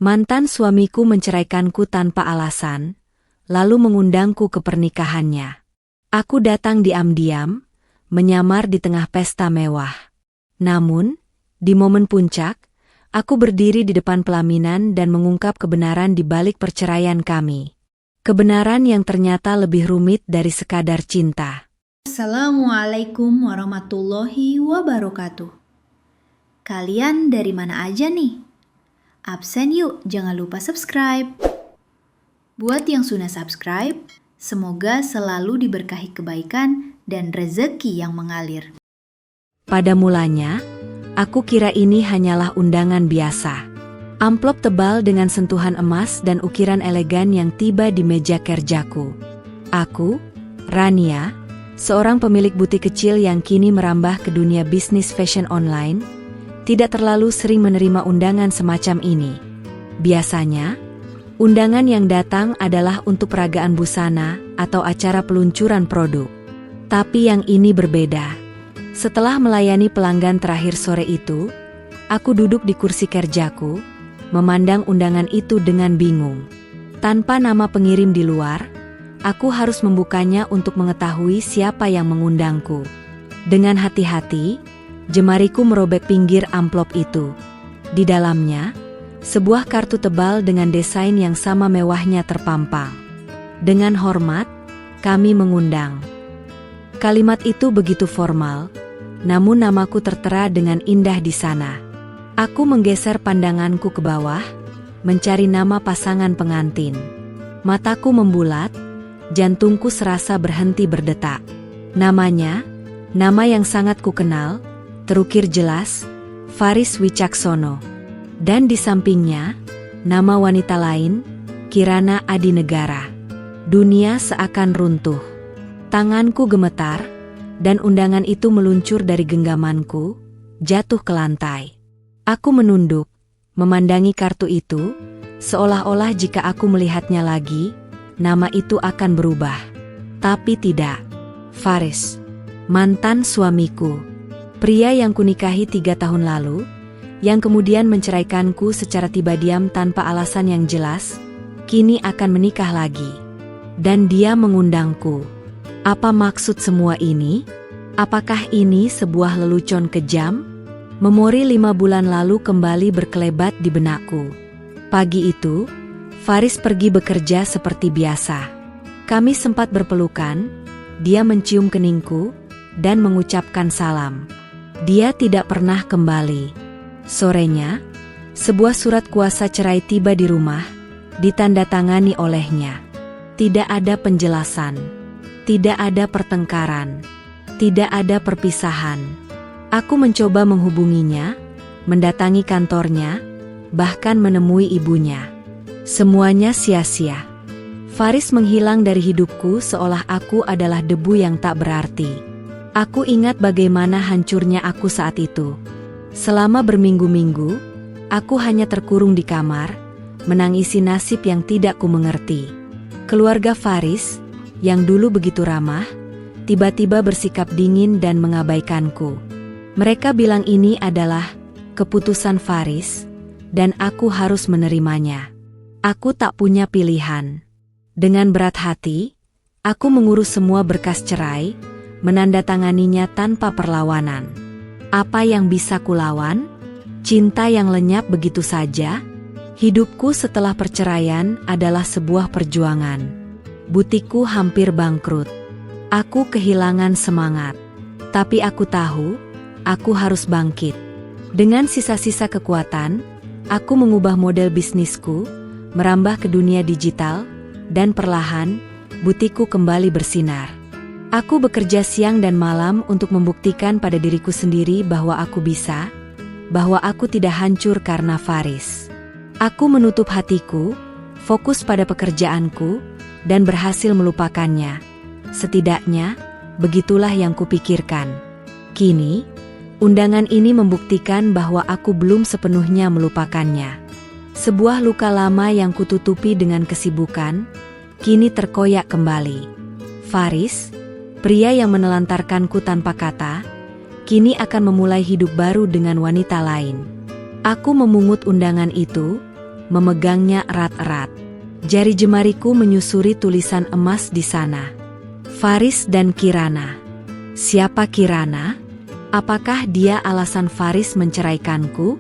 Mantan suamiku menceraikanku tanpa alasan, lalu mengundangku ke pernikahannya. Aku datang diam-diam, menyamar di tengah pesta mewah. Namun, di momen puncak, aku berdiri di depan pelaminan dan mengungkap kebenaran di balik perceraian kami. Kebenaran yang ternyata lebih rumit dari sekadar cinta. Assalamualaikum warahmatullahi wabarakatuh. Kalian dari mana aja nih? Absen yuk, jangan lupa subscribe. Buat yang sudah subscribe, semoga selalu diberkahi kebaikan dan rezeki yang mengalir. Pada mulanya, aku kira ini hanyalah undangan biasa. Amplop tebal dengan sentuhan emas dan ukiran elegan yang tiba di meja kerjaku. Aku, Rania, seorang pemilik butik kecil yang kini merambah ke dunia bisnis fashion online, tidak terlalu sering menerima undangan semacam ini. Biasanya, undangan yang datang adalah untuk peragaan busana atau acara peluncuran produk. Tapi yang ini berbeda. Setelah melayani pelanggan terakhir sore itu, aku duduk di kursi kerjaku, memandang undangan itu dengan bingung. Tanpa nama pengirim di luar, aku harus membukanya untuk mengetahui siapa yang mengundangku. Dengan hati-hati, jemariku merobek pinggir amplop itu. Di dalamnya, sebuah kartu tebal dengan desain yang sama mewahnya terpampang. Dengan hormat, kami mengundang. Kalimat itu begitu formal, namun namaku tertera dengan indah di sana. Aku menggeser pandanganku ke bawah, mencari nama pasangan pengantin. Mataku membulat, jantungku serasa berhenti berdetak. Namanya, nama yang sangat kukenal, terukir jelas, Faris Wicaksono. Dan di sampingnya, nama wanita lain, Kirana Adinegara. Dunia seakan runtuh. Tanganku gemetar, dan undangan itu meluncur dari genggamanku, jatuh ke lantai. Aku menunduk, memandangi kartu itu, seolah-olah jika aku melihatnya lagi, nama itu akan berubah. Tapi tidak. Faris, mantan suamiku. Pria yang kunikahi 3 tahun lalu, yang kemudian menceraikanku secara tiba diam tanpa alasan yang jelas, kini akan menikah lagi. Dan dia mengundangku. Apa maksud semua ini? Apakah ini sebuah lelucon kejam? Memori 5 bulan lalu kembali berkelebat di benakku. Pagi itu, Faris pergi bekerja seperti biasa. Kami sempat berpelukan, dia mencium keningku, dan mengucapkan salam. Dia tidak pernah kembali. Sorenya, sebuah surat kuasa cerai tiba di rumah, ditandatangani olehnya. Tidak ada penjelasan, tidak ada pertengkaran, tidak ada perpisahan. Aku mencoba menghubunginya, mendatangi kantornya, bahkan menemui ibunya. Semuanya sia-sia. Faris menghilang dari hidupku seolah aku adalah debu yang tak berarti. Aku ingat bagaimana hancurnya aku saat itu. Selama berminggu-minggu, aku hanya terkurung di kamar, menangisi nasib yang tidak kumengerti. Keluarga Faris, yang dulu begitu ramah, tiba-tiba bersikap dingin dan mengabaikanku. Mereka bilang ini adalah keputusan Faris, dan aku harus menerimanya. Aku tak punya pilihan. Dengan berat hati, aku mengurus semua berkas cerai, menandatanganinya tanpa perlawanan. Apa yang bisa kulawan? Cinta yang lenyap begitu saja? Hidupku setelah perceraian adalah sebuah perjuangan. Butikku hampir bangkrut. Aku kehilangan semangat. Tapi aku tahu, aku harus bangkit. Dengan sisa-sisa kekuatan, aku mengubah model bisnisku, merambah ke dunia digital, dan perlahan, butikku kembali bersinar. Aku bekerja siang dan malam untuk membuktikan pada diriku sendiri bahwa aku bisa, bahwa aku tidak hancur karena Faris. Aku menutup hatiku, fokus pada pekerjaanku, dan berhasil melupakannya. Setidaknya, begitulah yang kupikirkan. Kini, undangan ini membuktikan bahwa aku belum sepenuhnya melupakannya. Sebuah luka lama yang kututupi dengan kesibukan, kini terkoyak kembali. Faris, pria yang menelantarkanku tanpa kata, kini akan memulai hidup baru dengan wanita lain. Aku memungut undangan itu, memegangnya erat-erat. Jari jemariku menyusuri tulisan emas di sana. Faris dan Kirana. Siapa Kirana? Apakah dia alasan Faris menceraikanku?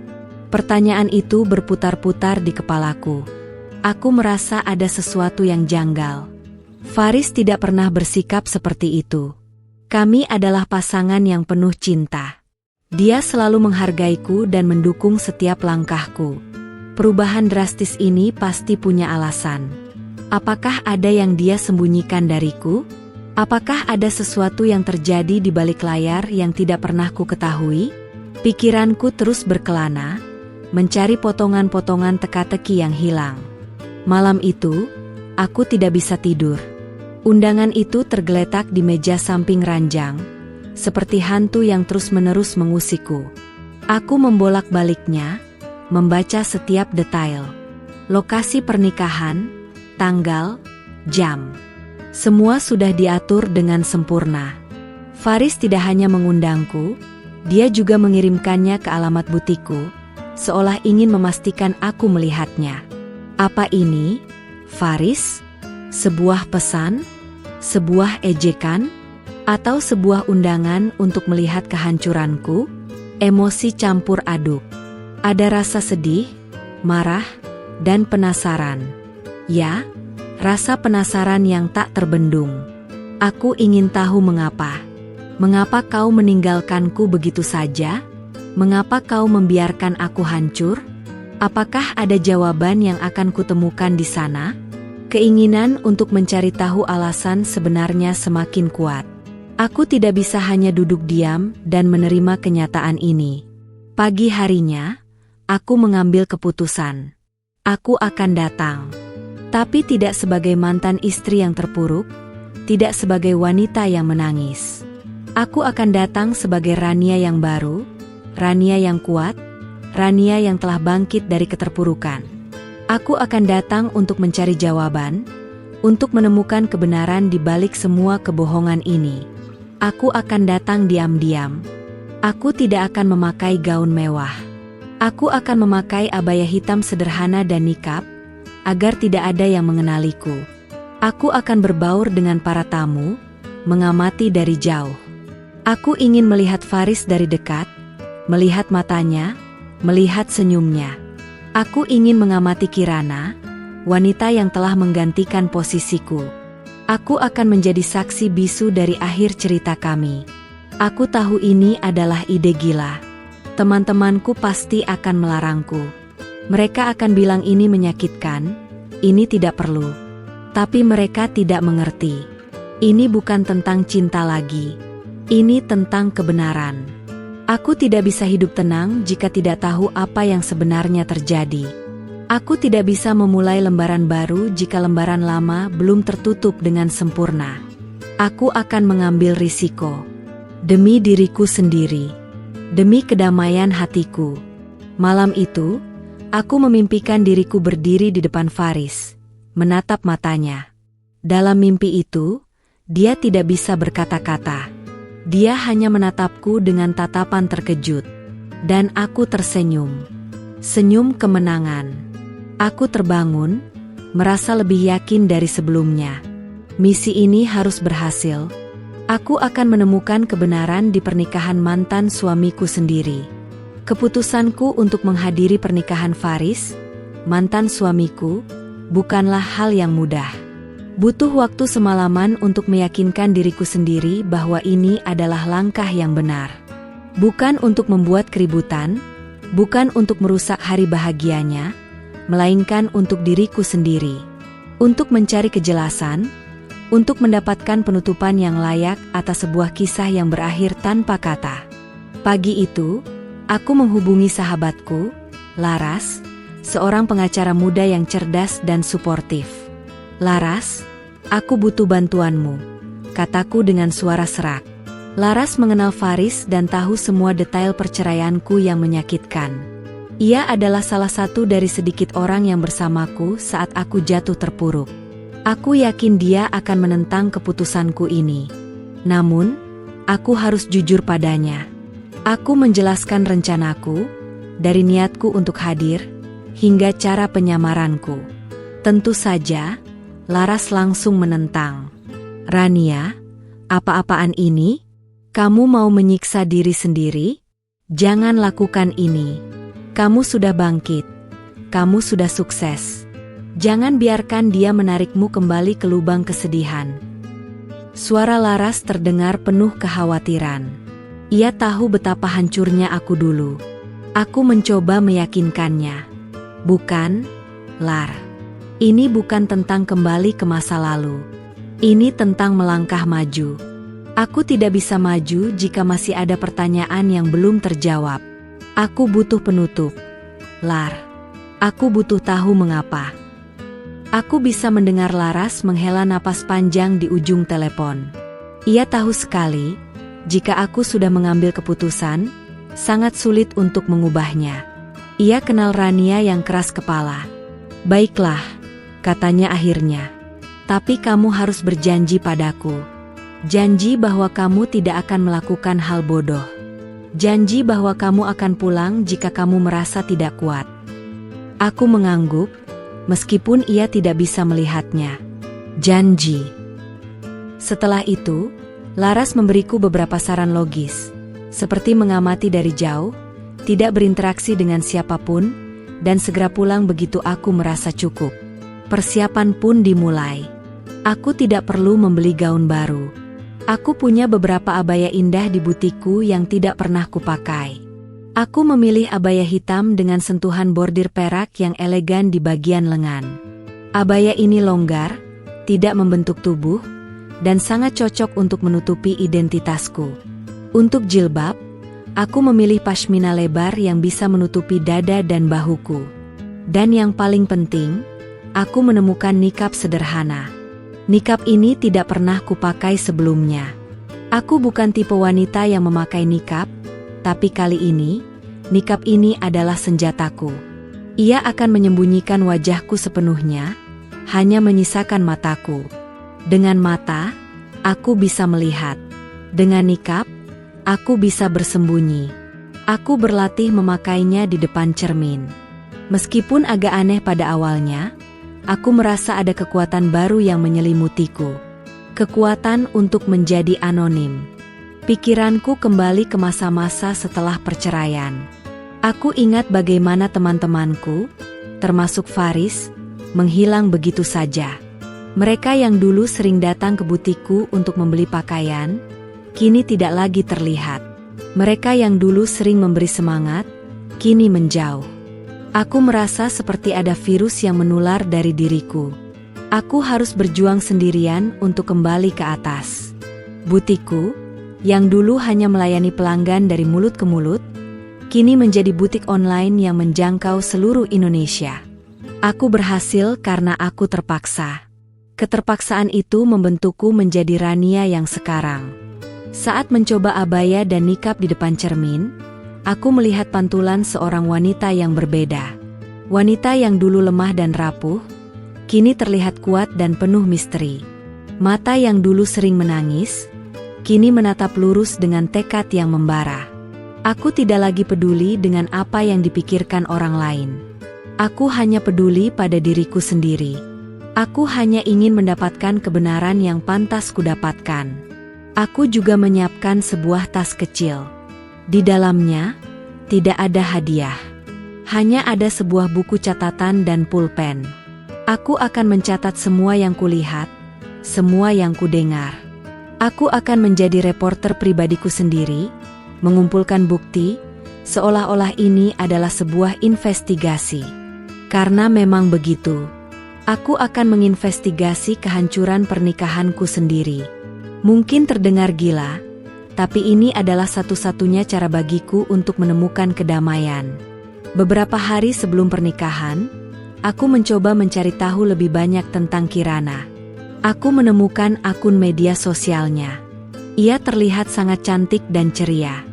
Pertanyaan itu berputar-putar di kepalaku. Aku merasa ada sesuatu yang janggal. Faris tidak pernah bersikap seperti itu. Kami adalah pasangan yang penuh cinta. Dia selalu menghargaiku dan mendukung setiap langkahku. Perubahan drastis ini pasti punya alasan. Apakah ada yang dia sembunyikan dariku? Apakah ada sesuatu yang terjadi di balik layar yang tidak pernah ku ketahui? Pikiranku terus berkelana, mencari potongan-potongan teka-teki yang hilang. Malam itu, aku tidak bisa tidur. Undangan itu tergeletak di meja samping ranjang, seperti hantu yang terus-menerus mengusikku. Aku membolak-baliknya, membaca setiap detail. Lokasi pernikahan, tanggal, jam. Semua sudah diatur dengan sempurna. Faris tidak hanya mengundangku, dia juga mengirimkannya ke alamat butikku, seolah ingin memastikan aku melihatnya. Apa ini, Faris? Sebuah pesan? Sebuah ejekan? Atau sebuah undangan untuk melihat kehancuranku? Emosi campur aduk. Ada rasa sedih, marah, dan penasaran. Ya, rasa penasaran yang tak terbendung. Aku ingin tahu mengapa. Mengapa kau meninggalkanku begitu saja? Mengapa kau membiarkan aku hancur? Apakah ada jawaban yang akan kutemukan di sana? Keinginan untuk mencari tahu alasan sebenarnya semakin kuat. Aku tidak bisa hanya duduk diam dan menerima kenyataan ini. Pagi harinya, aku mengambil keputusan. Aku akan datang. Tapi tidak sebagai mantan istri yang terpuruk, tidak sebagai wanita yang menangis. Aku akan datang sebagai Rania yang baru, Rania yang kuat, Rania yang telah bangkit dari keterpurukan. Aku akan datang untuk mencari jawaban, untuk menemukan kebenaran di balik semua kebohongan ini. Aku akan datang diam-diam. Aku tidak akan memakai gaun mewah. Aku akan memakai abaya hitam sederhana dan nikab, agar tidak ada yang mengenaliku. Aku akan berbaur dengan para tamu, mengamati dari jauh. Aku ingin melihat Faris dari dekat, melihat matanya, melihat senyumnya. Aku ingin mengamati Kirana, wanita yang telah menggantikan posisiku. Aku akan menjadi saksi bisu dari akhir cerita kami. Aku tahu ini adalah ide gila. Teman-temanku pasti akan melarangku. Mereka akan bilang ini menyakitkan, ini tidak perlu. Tapi mereka tidak mengerti. Ini bukan tentang cinta lagi. Ini tentang kebenaran. Aku tidak bisa hidup tenang jika tidak tahu apa yang sebenarnya terjadi. Aku tidak bisa memulai lembaran baru jika lembaran lama belum tertutup dengan sempurna. Aku akan mengambil risiko. Demi diriku sendiri. Demi kedamaian hatiku. Malam itu, aku memimpikan diriku berdiri di depan Faris, menatap matanya. Dalam mimpi itu, dia tidak bisa berkata-kata. Dia hanya menatapku dengan tatapan terkejut. Dan aku tersenyum. Senyum kemenangan. Aku terbangun, merasa lebih yakin dari sebelumnya. Misi ini harus berhasil. Aku akan menemukan kebenaran di pernikahan mantan suamiku sendiri. Keputusanku untuk menghadiri pernikahan Faris, mantan suamiku, bukanlah hal yang mudah. Butuh waktu semalaman untuk meyakinkan diriku sendiri bahwa ini adalah langkah yang benar. Bukan untuk membuat keributan, bukan untuk merusak hari bahagianya, melainkan untuk diriku sendiri. Untuk mencari kejelasan, untuk mendapatkan penutupan yang layak atas sebuah kisah yang berakhir tanpa kata. Pagi itu, aku menghubungi sahabatku, Laras, seorang pengacara muda yang cerdas dan suportif. Laras, aku butuh bantuanmu, kataku dengan suara serak. Laras mengenal Faris dan tahu semua detail perceraianku yang menyakitkan. Ia adalah salah satu dari sedikit orang yang bersamaku saat aku jatuh terpuruk. Aku yakin dia akan menentang keputusanku ini. Namun, aku harus jujur padanya. Aku menjelaskan rencanaku, dari niatku untuk hadir, hingga cara penyamaranku. Tentu saja, Laras langsung menentang. "Rania, apa-apaan ini? Kamu mau menyiksa diri sendiri? Jangan lakukan ini. Kamu sudah bangkit. Kamu sudah sukses. Jangan biarkan dia menarikmu kembali ke lubang kesedihan." Suara Laras terdengar penuh kekhawatiran. Ia tahu betapa hancurnya aku dulu. Aku mencoba meyakinkannya. "Bukan, Lar. Ini bukan tentang kembali ke masa lalu. Ini tentang melangkah maju. Aku tidak bisa maju jika masih ada pertanyaan yang belum terjawab. Aku butuh penutup. Lar, aku butuh tahu mengapa." Aku bisa mendengar Laras menghela napas panjang di ujung telepon. Ia tahu sekali, jika aku sudah mengambil keputusan, sangat sulit untuk mengubahnya. Ia kenal Rania yang keras kepala. "Baiklah," katanya akhirnya. "Tapi kamu harus berjanji padaku. Janji bahwa kamu tidak akan melakukan hal bodoh. Janji bahwa kamu akan pulang jika kamu merasa tidak kuat." Aku mengangguk, meskipun ia tidak bisa melihatnya. "Janji." Setelah itu, Laras memberiku beberapa saran logis, seperti mengamati dari jauh, tidak berinteraksi dengan siapapun, dan segera pulang begitu aku merasa cukup. Persiapan pun dimulai. Aku tidak perlu membeli gaun baru. Aku punya beberapa abaya indah di butikku yang tidak pernah kupakai. Aku memilih abaya hitam dengan sentuhan bordir perak yang elegan di bagian lengan. Abaya ini longgar, tidak membentuk tubuh, dan sangat cocok untuk menutupi identitasku. Untuk jilbab, aku memilih pashmina lebar yang bisa menutupi dada dan bahuku. Dan yang paling penting, aku menemukan nikab sederhana. Nikab ini tidak pernah kupakai sebelumnya. Aku bukan tipe wanita yang memakai nikab, tapi kali ini, nikab ini adalah senjataku. Ia akan menyembunyikan wajahku sepenuhnya, hanya menyisakan mataku. Dengan mata, aku bisa melihat. Dengan nikab, aku bisa bersembunyi. Aku berlatih memakainya di depan cermin. Meskipun agak aneh pada awalnya, aku merasa ada kekuatan baru yang menyelimutiku. Kekuatan untuk menjadi anonim. Pikiranku kembali ke masa-masa setelah perceraian. Aku ingat bagaimana teman-temanku, termasuk Faris, menghilang begitu saja. Mereka yang dulu sering datang ke butikku untuk membeli pakaian, kini tidak lagi terlihat. Mereka yang dulu sering memberi semangat, kini menjauh. Aku merasa seperti ada virus yang menular dari diriku. Aku harus berjuang sendirian untuk kembali ke atas. Butikku, yang dulu hanya melayani pelanggan dari mulut ke mulut, kini menjadi butik online yang menjangkau seluruh Indonesia. Aku berhasil karena aku terpaksa. Keterpaksaan itu membentukku menjadi Rania yang sekarang. Saat mencoba abaya dan nikab di depan cermin, aku melihat pantulan seorang wanita yang berbeda. Wanita yang dulu lemah dan rapuh, kini terlihat kuat dan penuh misteri. Mata yang dulu sering menangis, kini menatap lurus dengan tekad yang membara. Aku tidak lagi peduli dengan apa yang dipikirkan orang lain. Aku hanya peduli pada diriku sendiri. Aku hanya ingin mendapatkan kebenaran yang pantas kudapatkan. Aku juga menyiapkan sebuah tas kecil. Di dalamnya, tidak ada hadiah. Hanya ada sebuah buku catatan dan pulpen. Aku akan mencatat semua yang kulihat, semua yang kudengar. Aku akan menjadi reporter pribadiku sendiri, mengumpulkan bukti, seolah-olah ini adalah sebuah investigasi. Karena memang begitu. Aku akan menginvestigasi kehancuran pernikahanku sendiri. Mungkin terdengar gila, tapi ini adalah satu-satunya cara bagiku untuk menemukan kedamaian. Beberapa hari sebelum pernikahan, aku mencoba mencari tahu lebih banyak tentang Kirana. Aku menemukan akun media sosialnya. Ia terlihat sangat cantik dan ceria.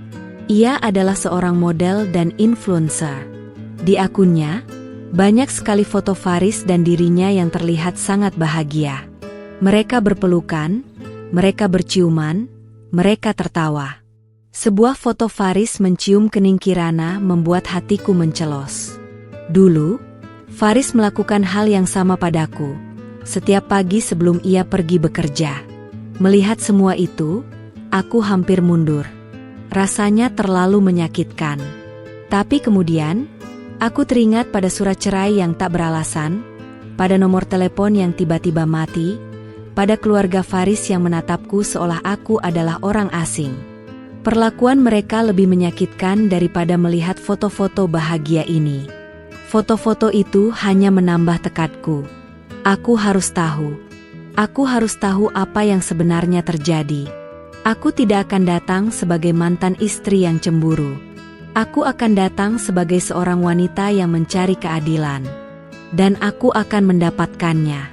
Ia adalah seorang model dan influencer. Di akunnya, banyak sekali foto Faris dan dirinya yang terlihat sangat bahagia. Mereka berpelukan, mereka berciuman, mereka tertawa. Sebuah foto Faris mencium kening Kirana membuat hatiku mencelos. Dulu, Faris melakukan hal yang sama padaku setiap pagi sebelum ia pergi bekerja. Melihat semua itu, aku hampir mundur. Rasanya terlalu menyakitkan. Tapi kemudian, aku teringat pada surat cerai yang tak beralasan, pada nomor telepon yang tiba-tiba mati, pada keluarga Faris yang menatapku seolah aku adalah orang asing. Perlakuan mereka lebih menyakitkan daripada melihat foto-foto bahagia ini. Foto-foto itu hanya menambah tekadku. Aku harus tahu. Aku harus tahu apa yang sebenarnya terjadi. Aku tidak akan datang sebagai mantan istri yang cemburu. Aku akan datang sebagai seorang wanita yang mencari keadilan. Dan aku akan mendapatkannya.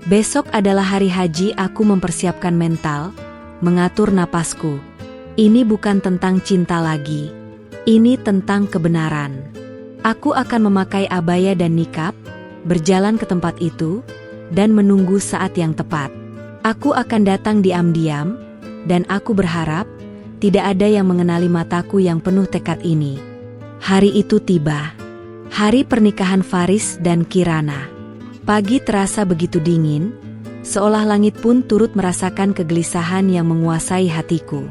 Besok adalah hari haji, aku mempersiapkan mental, mengatur napasku. Ini bukan tentang cinta lagi. Ini tentang kebenaran. Aku akan memakai abaya dan nikab, berjalan ke tempat itu, dan menunggu saat yang tepat. Aku akan datang diam-diam, dan aku berharap tidak ada yang mengenali mataku yang penuh tekad ini. Hari itu tiba. Hari pernikahan Faris dan Kirana. Pagi terasa begitu dingin, seolah langit pun turut merasakan kegelisahan yang menguasai hatiku.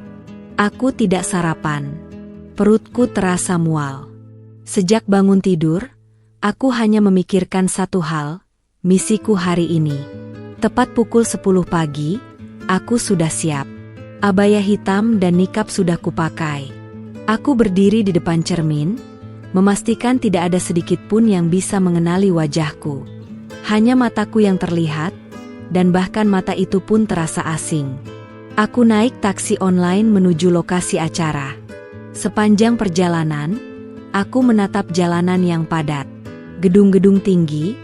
Aku tidak sarapan. Perutku terasa mual. Sejak bangun tidur, aku hanya memikirkan satu hal, misiku hari ini. Tepat pukul 10 pagi, aku sudah siap. Abaya hitam dan nikab sudah kupakai. Aku berdiri di depan cermin, memastikan tidak ada sedikit pun yang bisa mengenali wajahku. Hanya mataku yang terlihat, dan bahkan mata itu pun terasa asing. Aku naik taksi online menuju lokasi acara. Sepanjang perjalanan, aku menatap jalanan yang padat. Gedung-gedung tinggi,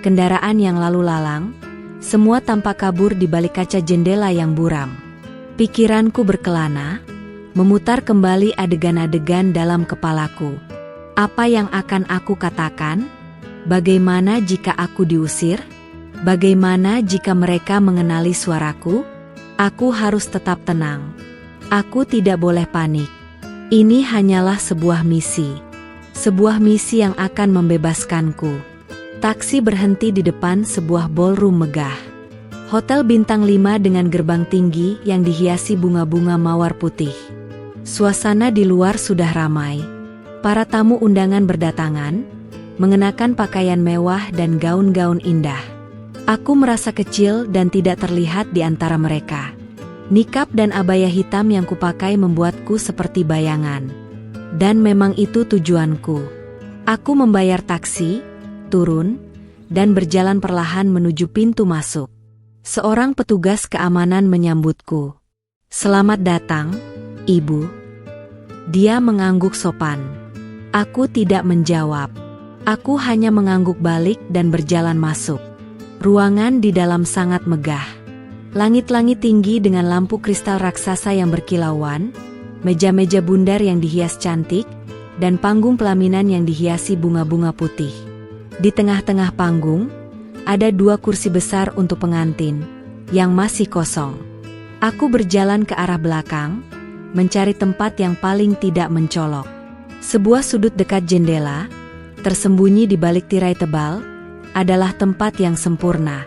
kendaraan yang lalu lalang, semua tampak kabur di balik kaca jendela yang buram. Pikiranku berkelana, memutar kembali adegan-adegan dalam kepalaku. Apa yang akan aku katakan? Bagaimana jika aku diusir? Bagaimana jika mereka mengenali suaraku? Aku harus tetap tenang. Aku tidak boleh panik. Ini hanyalah sebuah misi. Sebuah misi yang akan membebaskanku. Taksi berhenti di depan sebuah ballroom megah. Hotel bintang 5 dengan gerbang tinggi yang dihiasi bunga-bunga mawar putih. Suasana di luar sudah ramai. Para tamu undangan berdatangan, mengenakan pakaian mewah dan gaun-gaun indah. Aku merasa kecil dan tidak terlihat di antara mereka. Nikab dan abaya hitam yang kupakai membuatku seperti bayangan. Dan memang itu tujuanku. Aku membayar taksi, turun, dan berjalan perlahan menuju pintu masuk. Seorang petugas keamanan menyambutku. "Selamat datang, Ibu." Dia mengangguk sopan. Aku tidak menjawab. Aku hanya mengangguk balik dan berjalan masuk. Ruangan di dalam sangat megah. Langit-langit tinggi dengan lampu kristal raksasa yang berkilauan, meja-meja bundar yang dihias cantik, dan panggung pelaminan yang dihiasi bunga-bunga putih. Di tengah-tengah panggung, ada 2 kursi besar untuk pengantin, yang masih kosong. Aku berjalan ke arah belakang, mencari tempat yang paling tidak mencolok. Sebuah sudut dekat jendela, tersembunyi di balik tirai tebal, adalah tempat yang sempurna.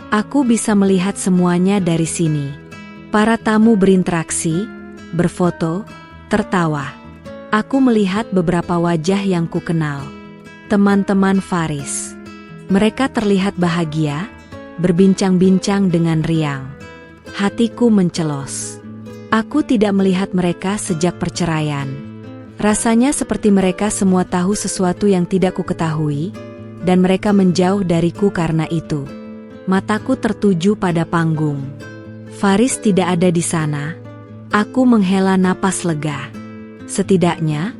Aku bisa melihat semuanya dari sini. Para tamu berinteraksi, berfoto, tertawa. Aku melihat beberapa wajah yang kukenal. Teman-teman Faris. Mereka terlihat bahagia, berbincang-bincang dengan riang. Hatiku mencelos. Aku tidak melihat mereka sejak perceraian. Rasanya seperti mereka semua tahu sesuatu yang tidak kuketahui, dan mereka menjauh dariku karena itu. Mataku tertuju pada panggung. Faris tidak ada di sana. Aku menghela napas lega. Setidaknya,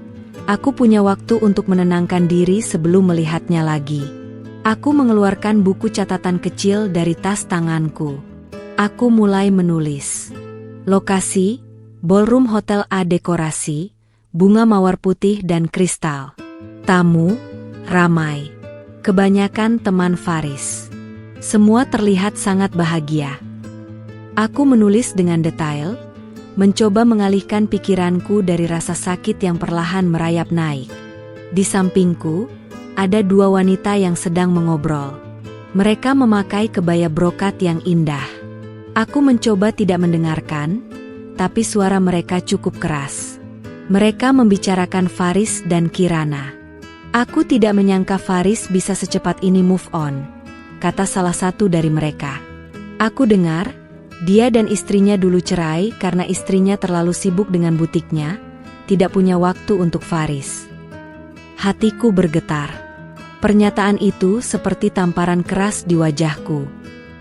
aku punya waktu untuk menenangkan diri sebelum melihatnya lagi. Aku mengeluarkan buku catatan kecil dari tas tanganku. Aku mulai menulis. Lokasi, ballroom Hotel A, dekorasi, bunga mawar putih dan kristal. Tamu, ramai. Kebanyakan teman Faris. Semua terlihat sangat bahagia. Aku menulis dengan detail, mencoba mengalihkan pikiranku dari rasa sakit yang perlahan merayap naik. Di sampingku, ada dua wanita yang sedang mengobrol. Mereka memakai kebaya brokat yang indah. Aku mencoba tidak mendengarkan, tapi suara mereka cukup keras. Mereka membicarakan Faris dan Kirana. Aku tidak menyangka Faris bisa secepat ini move on, kata salah satu dari mereka. Aku dengar, dia dan istrinya dulu cerai karena istrinya terlalu sibuk dengan butiknya, tidak punya waktu untuk Faris. Hatiku bergetar. Pernyataan itu seperti tamparan keras di wajahku.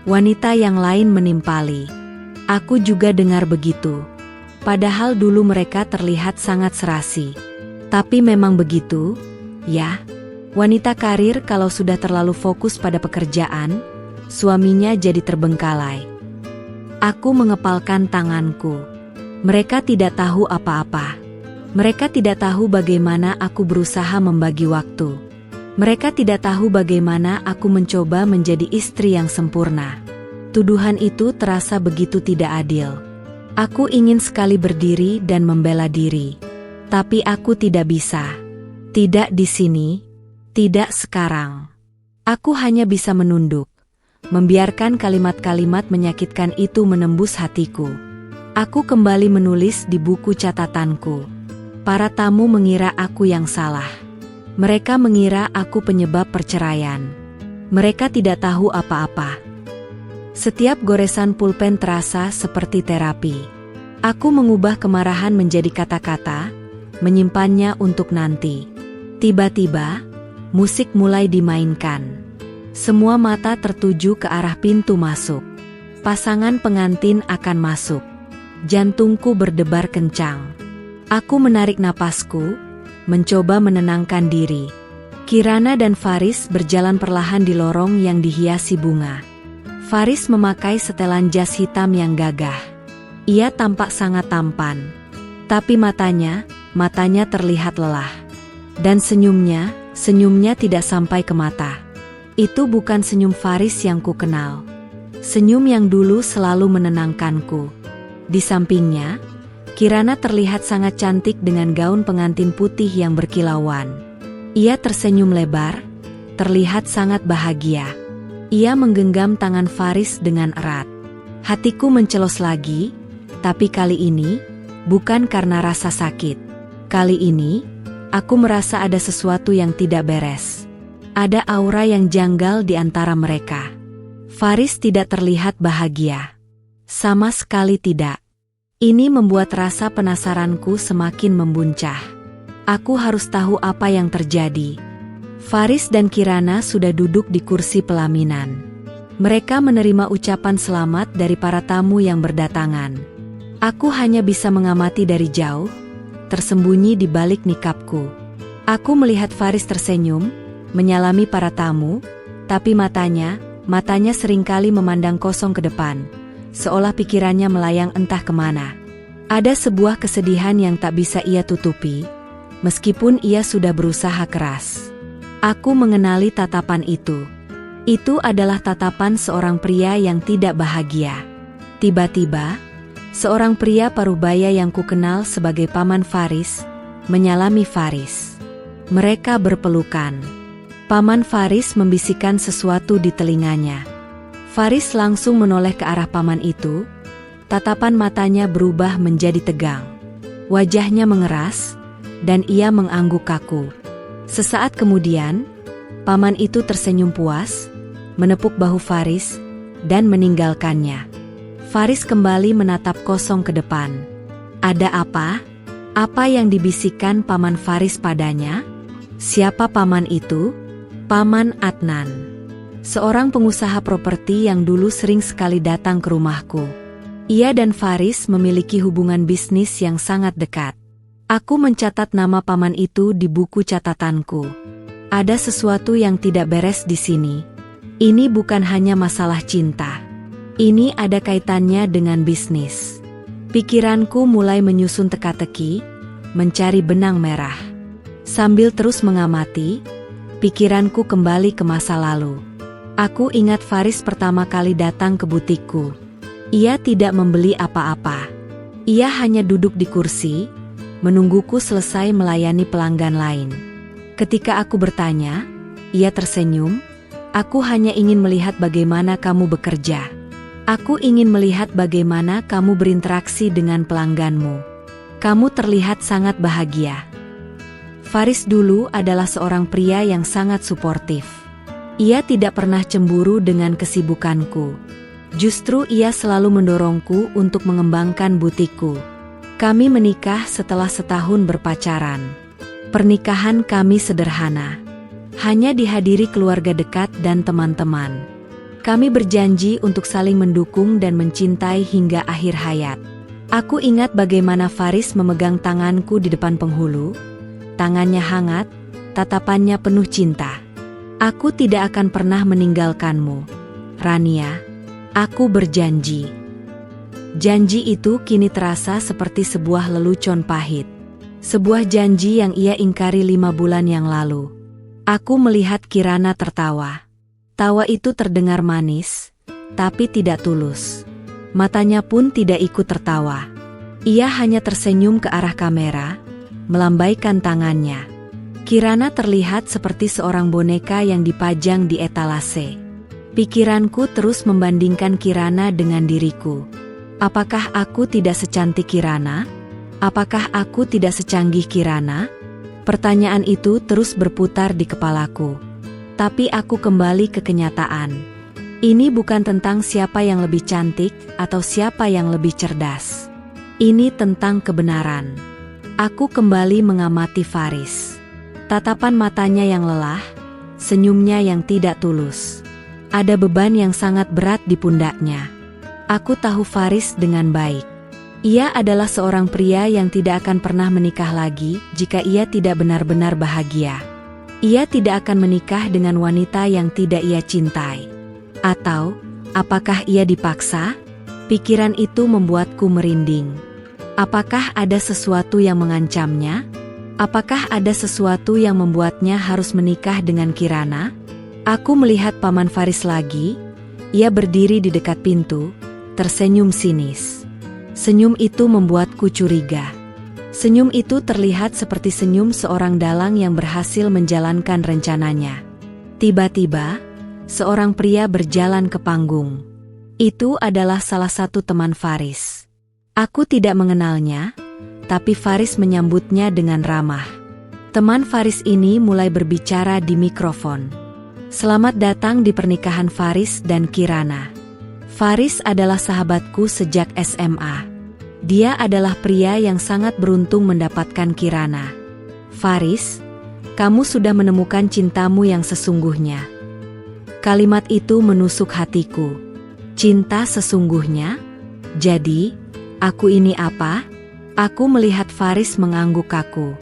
Wanita yang lain menimpali. Aku juga dengar begitu. Padahal dulu mereka terlihat sangat serasi. Tapi memang begitu, ya. Wanita karir kalau sudah terlalu fokus pada pekerjaan, suaminya jadi terbengkalai. Aku mengepalkan tanganku. Mereka tidak tahu apa-apa. Mereka tidak tahu bagaimana aku berusaha membagi waktu. Mereka tidak tahu bagaimana aku mencoba menjadi istri yang sempurna. Tuduhan itu terasa begitu tidak adil. Aku ingin sekali berdiri dan membela diri. Tapi aku tidak bisa. Tidak di sini. Tidak sekarang. Aku hanya bisa menunduk. Membiarkan kalimat-kalimat menyakitkan itu menembus hatiku. Aku kembali menulis di buku catatanku. Para tamu mengira aku yang salah. Mereka mengira aku penyebab perceraian. Mereka tidak tahu apa-apa. Setiap goresan pulpen terasa seperti terapi. Aku mengubah kemarahan menjadi kata-kata, menyimpannya untuk nanti. Tiba-tiba, musik mulai dimainkan. Semua mata tertuju ke arah pintu masuk. Pasangan pengantin akan masuk. Jantungku berdebar kencang. Aku menarik napasku, mencoba menenangkan diri. Kirana dan Faris berjalan perlahan di lorong yang dihiasi bunga. Faris memakai setelan jas hitam yang gagah. Ia tampak sangat tampan. Tapi matanya terlihat lelah. Dan senyumnya tidak sampai ke mata. Itu bukan senyum Faris yang ku kenal. Senyum yang dulu selalu menenangkanku. Di sampingnya, Kirana terlihat sangat cantik dengan gaun pengantin putih yang berkilauan. Ia tersenyum lebar, terlihat sangat bahagia. Ia menggenggam tangan Faris dengan erat. Hatiku mencelos lagi, tapi kali ini, bukan karena rasa sakit. Kali ini, aku merasa ada sesuatu yang tidak beres. Ada aura yang janggal di antara mereka. Faris tidak terlihat bahagia. Sama sekali tidak. Ini membuat rasa penasaranku semakin membuncah. Aku harus tahu apa yang terjadi. Faris dan Kirana sudah duduk di kursi pelaminan. Mereka menerima ucapan selamat dari para tamu yang berdatangan. Aku hanya bisa mengamati dari jauh, tersembunyi di balik nikabku. Aku melihat Faris tersenyum, menyalami para tamu, tapi matanya seringkali memandang kosong ke depan. Seolah pikirannya melayang entah kemana. Ada sebuah kesedihan yang tak bisa ia tutupi, meskipun ia sudah berusaha keras. Aku mengenali tatapan itu. Itu adalah tatapan seorang pria yang tidak bahagia. Tiba-tiba, seorang pria parubaya yang kukenal sebagai paman Faris, menyalami Faris. Mereka berpelukan. Paman Faris membisikkan sesuatu di telinganya. Faris langsung menoleh ke arah paman itu, tatapan matanya berubah menjadi tegang. Wajahnya mengeras, dan ia mengangguk kaku. Sesaat kemudian, paman itu tersenyum puas, menepuk bahu Faris, dan meninggalkannya. Faris kembali menatap kosong ke depan. Ada apa? Apa yang dibisikkan paman Faris padanya? Siapa paman itu? Paman Adnan. Seorang pengusaha properti yang dulu sering sekali datang ke rumahku. Ia dan Faris memiliki hubungan bisnis yang sangat dekat. Aku mencatat nama paman itu di buku catatanku. Ada sesuatu yang tidak beres di sini. Ini bukan hanya masalah cinta. Ini ada kaitannya dengan bisnis. Pikiranku mulai menyusun teka-teki, mencari benang merah. Sambil terus mengamati, pikiranku kembali ke masa lalu. Aku ingat Faris pertama kali datang ke butikku. Ia tidak membeli apa-apa. Ia hanya duduk di kursi, menungguku selesai melayani pelanggan lain. Ketika aku bertanya, Ia tersenyum, "Aku hanya ingin melihat bagaimana kamu bekerja. Aku ingin melihat bagaimana kamu berinteraksi dengan pelangganmu. Kamu terlihat sangat bahagia." Faris dulu adalah seorang pria yang sangat suportif. Ia tidak pernah cemburu dengan kesibukanku. Justru ia selalu mendorongku untuk mengembangkan butikku. Kami menikah setelah setahun berpacaran. Pernikahan kami sederhana. Hanya dihadiri keluarga dekat dan teman-teman. Kami berjanji untuk saling mendukung dan mencintai hingga akhir hayat. Aku ingat bagaimana Faris memegang tanganku di depan penghulu. Tangannya hangat, tatapannya penuh cinta. "Aku tidak akan pernah meninggalkanmu, Rania. Aku berjanji." Janji itu kini terasa seperti sebuah lelucon pahit. Sebuah janji yang ia ingkari 5 bulan yang lalu. Aku melihat Kirana tertawa. Tawa itu terdengar manis, tapi tidak tulus. Matanya pun tidak ikut tertawa. Ia hanya tersenyum ke arah kamera, melambaikan tangannya. Kirana terlihat seperti seorang boneka yang dipajang di etalase. Pikiranku terus membandingkan Kirana dengan diriku. Apakah aku tidak secantik Kirana? Apakah aku tidak secanggih Kirana? Pertanyaan itu terus berputar di kepalaku. Tapi aku kembali ke kenyataan. Ini bukan tentang siapa yang lebih cantik atau siapa yang lebih cerdas. Ini tentang kebenaran. Aku kembali mengamati Faris. Tatapan matanya yang lelah, senyumnya yang tidak tulus. Ada beban yang sangat berat di pundaknya. Aku tahu Faris dengan baik. Ia adalah seorang pria yang tidak akan pernah menikah lagi jika ia tidak benar-benar bahagia. Ia tidak akan menikah dengan wanita yang tidak ia cintai. Atau, apakah ia dipaksa? Pikiran itu membuatku merinding. Apakah ada sesuatu yang mengancamnya? Apakah ada sesuatu yang membuatnya harus menikah dengan Kirana? Aku melihat Paman Faris lagi. Ia berdiri di dekat pintu, tersenyum sinis. Senyum itu membuatku curiga. Senyum itu terlihat seperti senyum seorang dalang yang berhasil menjalankan rencananya. Tiba-tiba, seorang pria berjalan ke panggung. Itu adalah salah satu teman Faris. Aku tidak mengenalnya, tapi Faris menyambutnya dengan ramah. Teman Faris ini mulai berbicara di mikrofon. "Selamat datang di pernikahan Faris dan Kirana. Faris adalah sahabatku sejak SMA. Dia adalah pria yang sangat beruntung mendapatkan Kirana. Faris, kamu sudah menemukan cintamu yang sesungguhnya." Kalimat itu menusuk hatiku. Cinta sesungguhnya? Jadi, aku ini apa? Aku melihat Faris mengangguk kaku.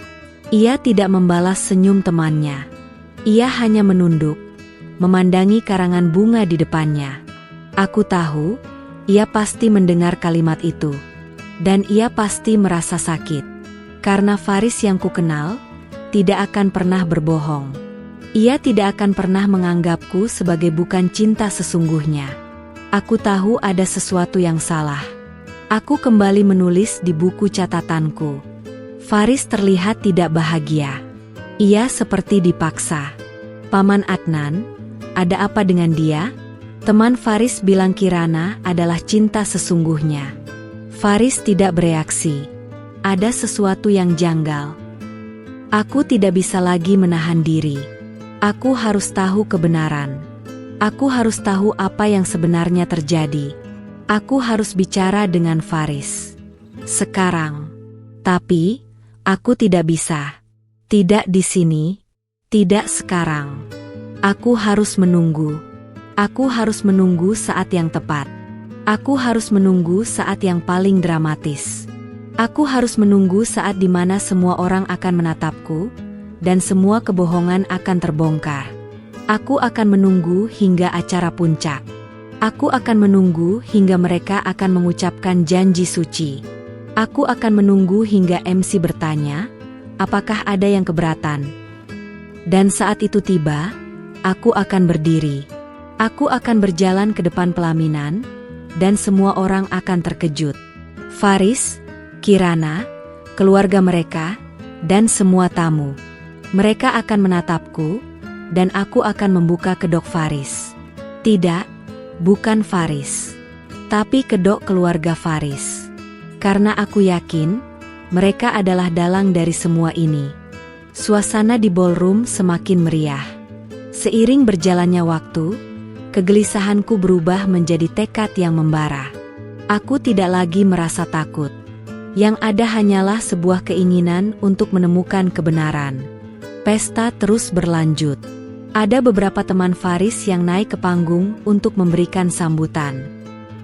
Ia tidak membalas senyum temannya. Ia hanya menunduk, memandangi karangan bunga di depannya. Aku tahu, ia pasti mendengar kalimat itu. Dan ia pasti merasa sakit. Karena Faris yang kukenal, tidak akan pernah berbohong. Ia tidak akan pernah menganggapku sebagai bukan cinta sesungguhnya. Aku tahu ada sesuatu yang salah. Aku kembali menulis di buku catatanku. Faris terlihat tidak bahagia. Ia seperti dipaksa. "Paman Adnan, ada apa dengan dia?" Teman Faris bilang Kirana adalah cinta sesungguhnya. Faris tidak bereaksi. Ada sesuatu yang janggal. Aku tidak bisa lagi menahan diri. Aku harus tahu kebenaran. Aku harus tahu apa yang sebenarnya terjadi. Aku harus bicara dengan Faris. Sekarang. Tapi, aku tidak bisa. Tidak di sini. Tidak sekarang. Aku harus menunggu. Aku harus menunggu saat yang tepat. Aku harus menunggu saat yang paling dramatis. Aku harus menunggu saat di mana semua orang akan menatapku, dan semua kebohongan akan terbongkar. Aku akan menunggu hingga acara puncak. Aku akan menunggu hingga mereka akan mengucapkan janji suci. Aku akan menunggu hingga MC bertanya, apakah ada yang keberatan? Dan saat itu tiba, aku akan berdiri. Aku akan berjalan ke depan pelaminan, dan semua orang akan terkejut. Faris, Kirana, keluarga mereka, dan semua tamu. Mereka akan menatapku, dan aku akan membuka kedok Faris. Tidak, bukan Faris. Tapi kedok keluarga Faris. Karena aku yakin, mereka adalah dalang dari semua ini. Suasana di ballroom semakin meriah. Seiring berjalannya waktu, kegelisahanku berubah menjadi tekad yang membara. Aku tidak lagi merasa takut. Yang ada hanyalah sebuah keinginan untuk menemukan kebenaran. Pesta terus berlanjut. Ada beberapa teman Faris yang naik ke panggung untuk memberikan sambutan.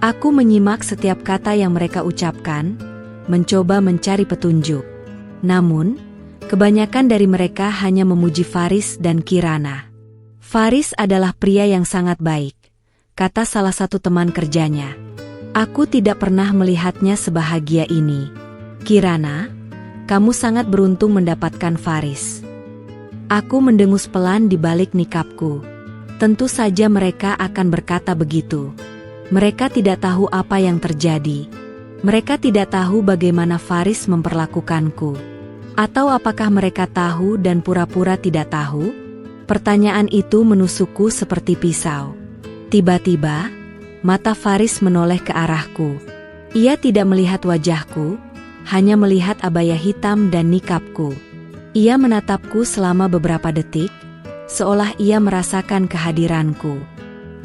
Aku menyimak setiap kata yang mereka ucapkan, mencoba mencari petunjuk. Namun, kebanyakan dari mereka hanya memuji Faris dan Kirana. Faris adalah pria yang sangat baik, kata salah satu teman kerjanya. Aku tidak pernah melihatnya sebahagia ini. Kirana, kamu sangat beruntung mendapatkan Faris. Aku mendengus pelan di balik nikabku. Tentu saja mereka akan berkata begitu. Mereka tidak tahu apa yang terjadi. Mereka tidak tahu bagaimana Faris memperlakukanku. Atau apakah mereka tahu dan pura-pura tidak tahu? Pertanyaan itu menusukku seperti pisau. Tiba-tiba, mata Faris menoleh ke arahku. Ia tidak melihat wajahku, hanya melihat abaya hitam dan nikabku. Ia menatapku selama beberapa detik, seolah ia merasakan kehadiranku.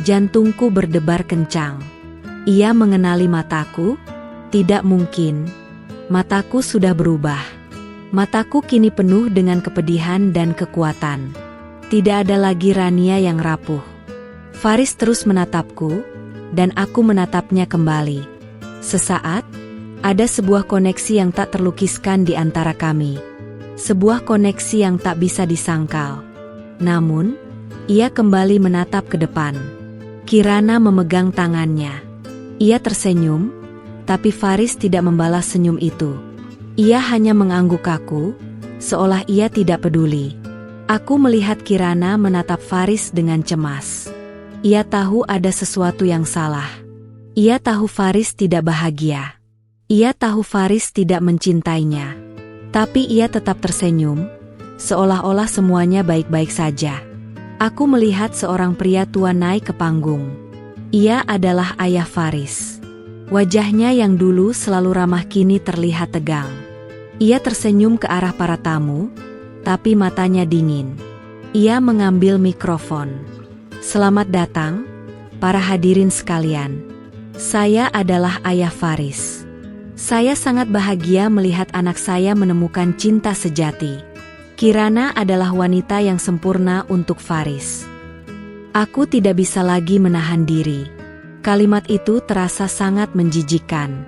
Jantungku berdebar kencang. Ia mengenali mataku? Tidak mungkin. Mataku sudah berubah. Mataku kini penuh dengan kepedihan dan kekuatan. Tidak ada lagi Rania yang rapuh. Faris terus menatapku, dan aku menatapnya kembali. Sesaat, ada sebuah koneksi yang tak terlukiskan di antara kami. Sebuah koneksi yang tak bisa disangkal. Namun, ia kembali menatap ke depan. Kirana memegang tangannya. Ia tersenyum, tapi Faris tidak membalas senyum itu. Ia hanya mengangguk kaku, seolah ia tidak peduli. Aku melihat Kirana menatap Faris dengan cemas. Ia tahu ada sesuatu yang salah. Ia tahu Faris tidak bahagia. Ia tahu Faris tidak mencintainya. Tapi ia tetap tersenyum, seolah-olah semuanya baik-baik saja. Aku melihat seorang pria tua naik ke panggung. Ia adalah ayah Faris. Wajahnya yang dulu selalu ramah kini terlihat tegang. Ia tersenyum ke arah para tamu, tapi matanya dingin. Ia mengambil mikrofon. Selamat datang, para hadirin sekalian. Saya adalah ayah Faris. Saya sangat bahagia melihat anak saya menemukan cinta sejati. Kirana adalah wanita yang sempurna untuk Faris. Aku tidak bisa lagi menahan diri. Kalimat itu terasa sangat menjijikkan.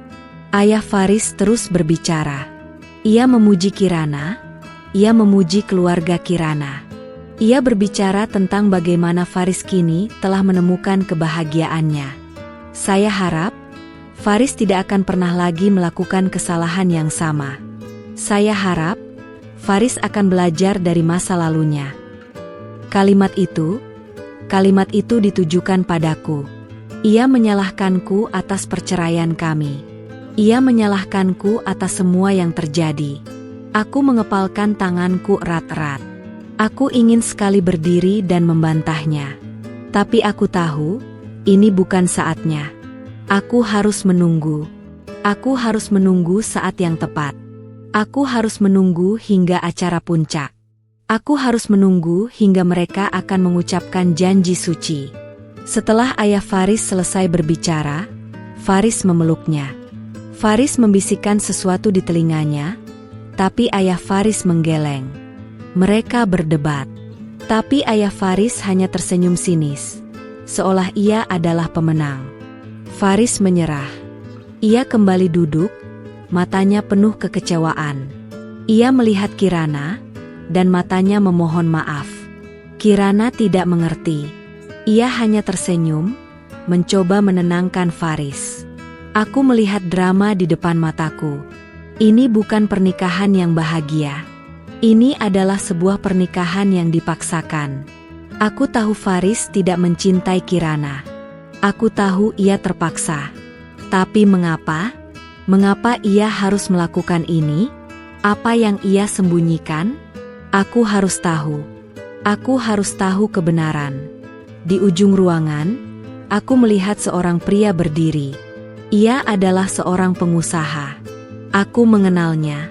Ayah Faris terus berbicara. Ia memuji Kirana. Ia memuji keluarga Kirana. Ia berbicara tentang bagaimana Faris kini telah menemukan kebahagiaannya. Saya harap Faris tidak akan pernah lagi melakukan kesalahan yang sama. Saya harap Faris akan belajar dari masa lalunya. Kalimat itu ditujukan padaku. Ia menyalahkanku atas perceraian kami. Ia menyalahkanku atas semua yang terjadi. Aku mengepalkan tanganku erat-erat. Aku ingin sekali berdiri dan membantahnya. Tapi aku tahu, ini bukan saatnya. Aku harus menunggu. Aku harus menunggu saat yang tepat. Aku harus menunggu hingga acara puncak. Aku harus menunggu hingga mereka akan mengucapkan janji suci. Setelah ayah Faris selesai berbicara, Faris memeluknya. Faris membisikkan sesuatu di telinganya, tapi ayah Faris menggeleng. Mereka berdebat. Tapi ayah Faris hanya tersenyum sinis, seolah ia adalah pemenang. Faris menyerah. Ia kembali duduk, matanya penuh kekecewaan. Ia melihat Kirana, dan matanya memohon maaf. Kirana tidak mengerti. Ia hanya tersenyum, mencoba menenangkan Faris. Aku melihat drama di depan mataku. Ini bukan pernikahan yang bahagia. Ini adalah sebuah pernikahan yang dipaksakan. Aku tahu Faris tidak mencintai Kirana. Aku tahu ia terpaksa. Tapi mengapa? Mengapa ia harus melakukan ini? Apa yang ia sembunyikan? Aku harus tahu. Aku harus tahu kebenaran. Di ujung ruangan, aku melihat seorang pria berdiri. Ia adalah seorang pengusaha. Aku mengenalnya.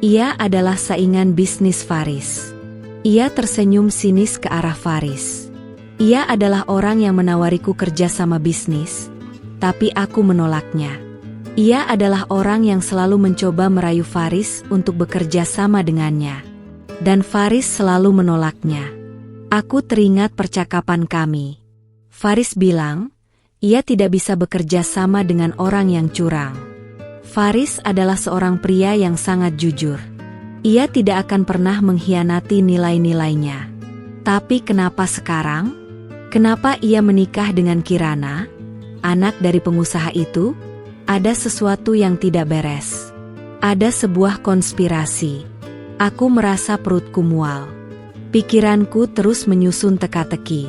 Ia adalah saingan bisnis Faris. Ia tersenyum sinis ke arah Faris. Ia adalah orang yang menawariku kerja sama bisnis, tapi aku menolaknya. Ia adalah orang yang selalu mencoba merayu Faris untuk bekerja sama dengannya. Dan Faris selalu menolaknya. Aku teringat percakapan kami. Faris bilang, ia tidak bisa bekerja sama dengan orang yang curang. Faris adalah seorang pria yang sangat jujur. Ia tidak akan pernah mengkhianati nilai-nilainya. Tapi kenapa sekarang? Kenapa ia menikah dengan Kirana, anak dari pengusaha itu? Ada sesuatu yang tidak beres. Ada sebuah konspirasi. Aku merasa perutku mual. Pikiranku terus menyusun teka-teki.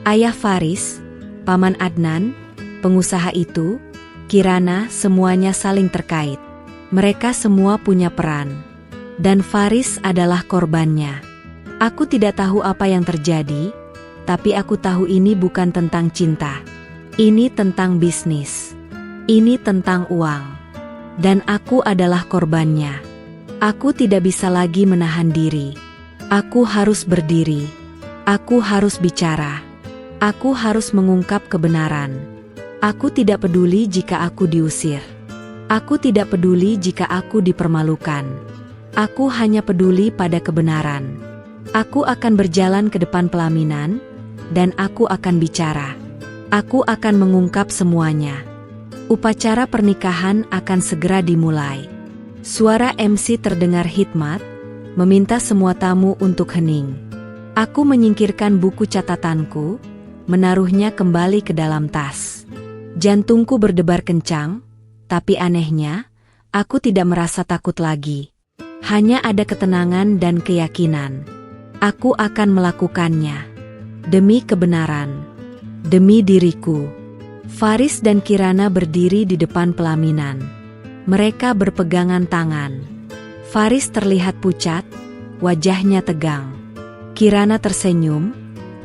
Ayah Faris, Paman Adnan, pengusaha itu, Kirana, semuanya saling terkait. Mereka semua punya peran. Dan Faris adalah korbannya. Aku tidak tahu apa yang terjadi, tapi aku tahu ini bukan tentang cinta. Ini tentang bisnis. Ini tentang uang. Dan aku adalah korbannya. Aku tidak bisa lagi menahan diri. Aku harus berdiri. Aku harus bicara. Aku harus mengungkap kebenaran. Aku tidak peduli jika aku diusir. Aku tidak peduli jika aku dipermalukan. Aku hanya peduli pada kebenaran. Aku akan berjalan ke depan pelaminan, dan aku akan bicara. Aku akan mengungkap semuanya. Upacara pernikahan akan segera dimulai. Suara MC terdengar hikmat, meminta semua tamu untuk hening. Aku menyingkirkan buku catatanku, menaruhnya kembali ke dalam tas. Jantungku berdebar kencang, tapi anehnya, aku tidak merasa takut lagi. Hanya ada ketenangan dan keyakinan. Aku akan melakukannya. Demi kebenaran. Demi diriku. Faris dan Kirana berdiri di depan pelaminan. Mereka berpegangan tangan. Faris terlihat pucat, wajahnya tegang. Kirana tersenyum,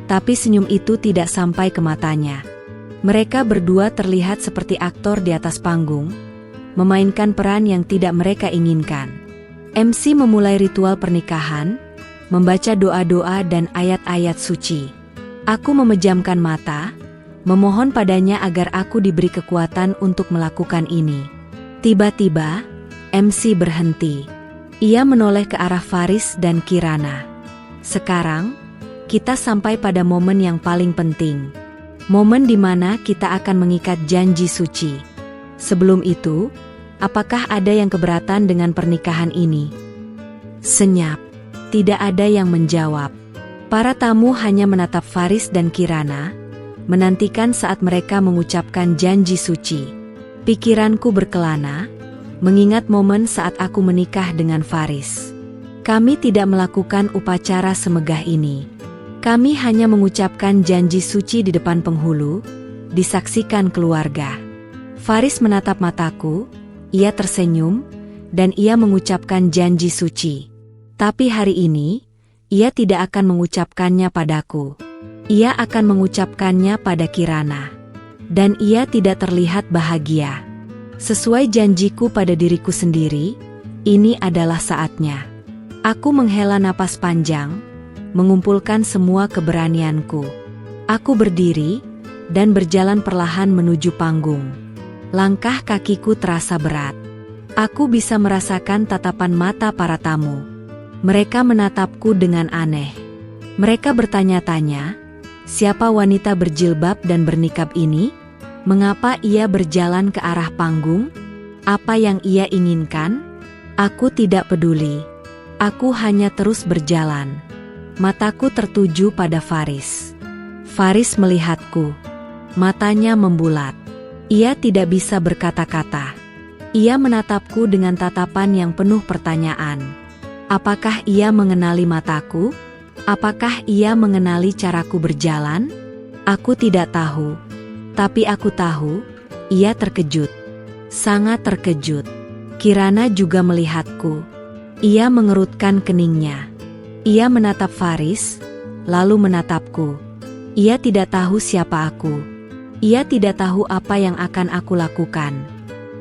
tapi senyum itu tidak sampai ke matanya. Mereka berdua terlihat seperti aktor di atas panggung, memainkan peran yang tidak mereka inginkan. MC memulai ritual pernikahan, membaca doa-doa dan ayat-ayat suci. Aku memejamkan mata, memohon padanya agar aku diberi kekuatan untuk melakukan ini. Tiba-tiba, MC berhenti. Ia menoleh ke arah Faris dan Kirana. Sekarang, kita sampai pada momen yang paling penting. Momen di mana kita akan mengikat janji suci. Sebelum itu, apakah ada yang keberatan dengan pernikahan ini? Senyap. Tidak ada yang menjawab. Para tamu hanya menatap Faris dan Kirana, menantikan saat mereka mengucapkan janji suci. Pikiranku berkelana, mengingat momen saat aku menikah dengan Faris. Kami tidak melakukan upacara semegah ini. Kami hanya mengucapkan janji suci di depan penghulu, disaksikan keluarga. Faris menatap mataku, ia tersenyum, dan ia mengucapkan janji suci. Tapi hari ini, ia tidak akan mengucapkannya padaku. Ia akan mengucapkannya pada Kirana. Dan ia tidak terlihat bahagia. Sesuai janjiku pada diriku sendiri, ini adalah saatnya. Aku menghela napas panjang, mengumpulkan semua keberanianku. Aku berdiri, dan berjalan perlahan menuju panggung. Langkah kakiku terasa berat. Aku bisa merasakan tatapan mata para tamu. Mereka menatapku dengan aneh. Mereka bertanya-tanya, siapa wanita berjilbab dan bernikab ini? Mengapa ia berjalan ke arah panggung? Apa yang ia inginkan? Aku tidak peduli. Aku hanya terus berjalan. Mataku tertuju pada Faris. Faris melihatku. Matanya membulat. Ia tidak bisa berkata-kata. Ia menatapku dengan tatapan yang penuh pertanyaan. Apakah ia mengenali mataku? Apakah ia mengenali caraku berjalan? Aku tidak tahu. Tapi aku tahu, ia terkejut. Sangat terkejut. Kirana juga melihatku. Ia mengerutkan keningnya. Ia menatap Faris, lalu menatapku. Ia tidak tahu siapa aku. Ia tidak tahu apa yang akan aku lakukan.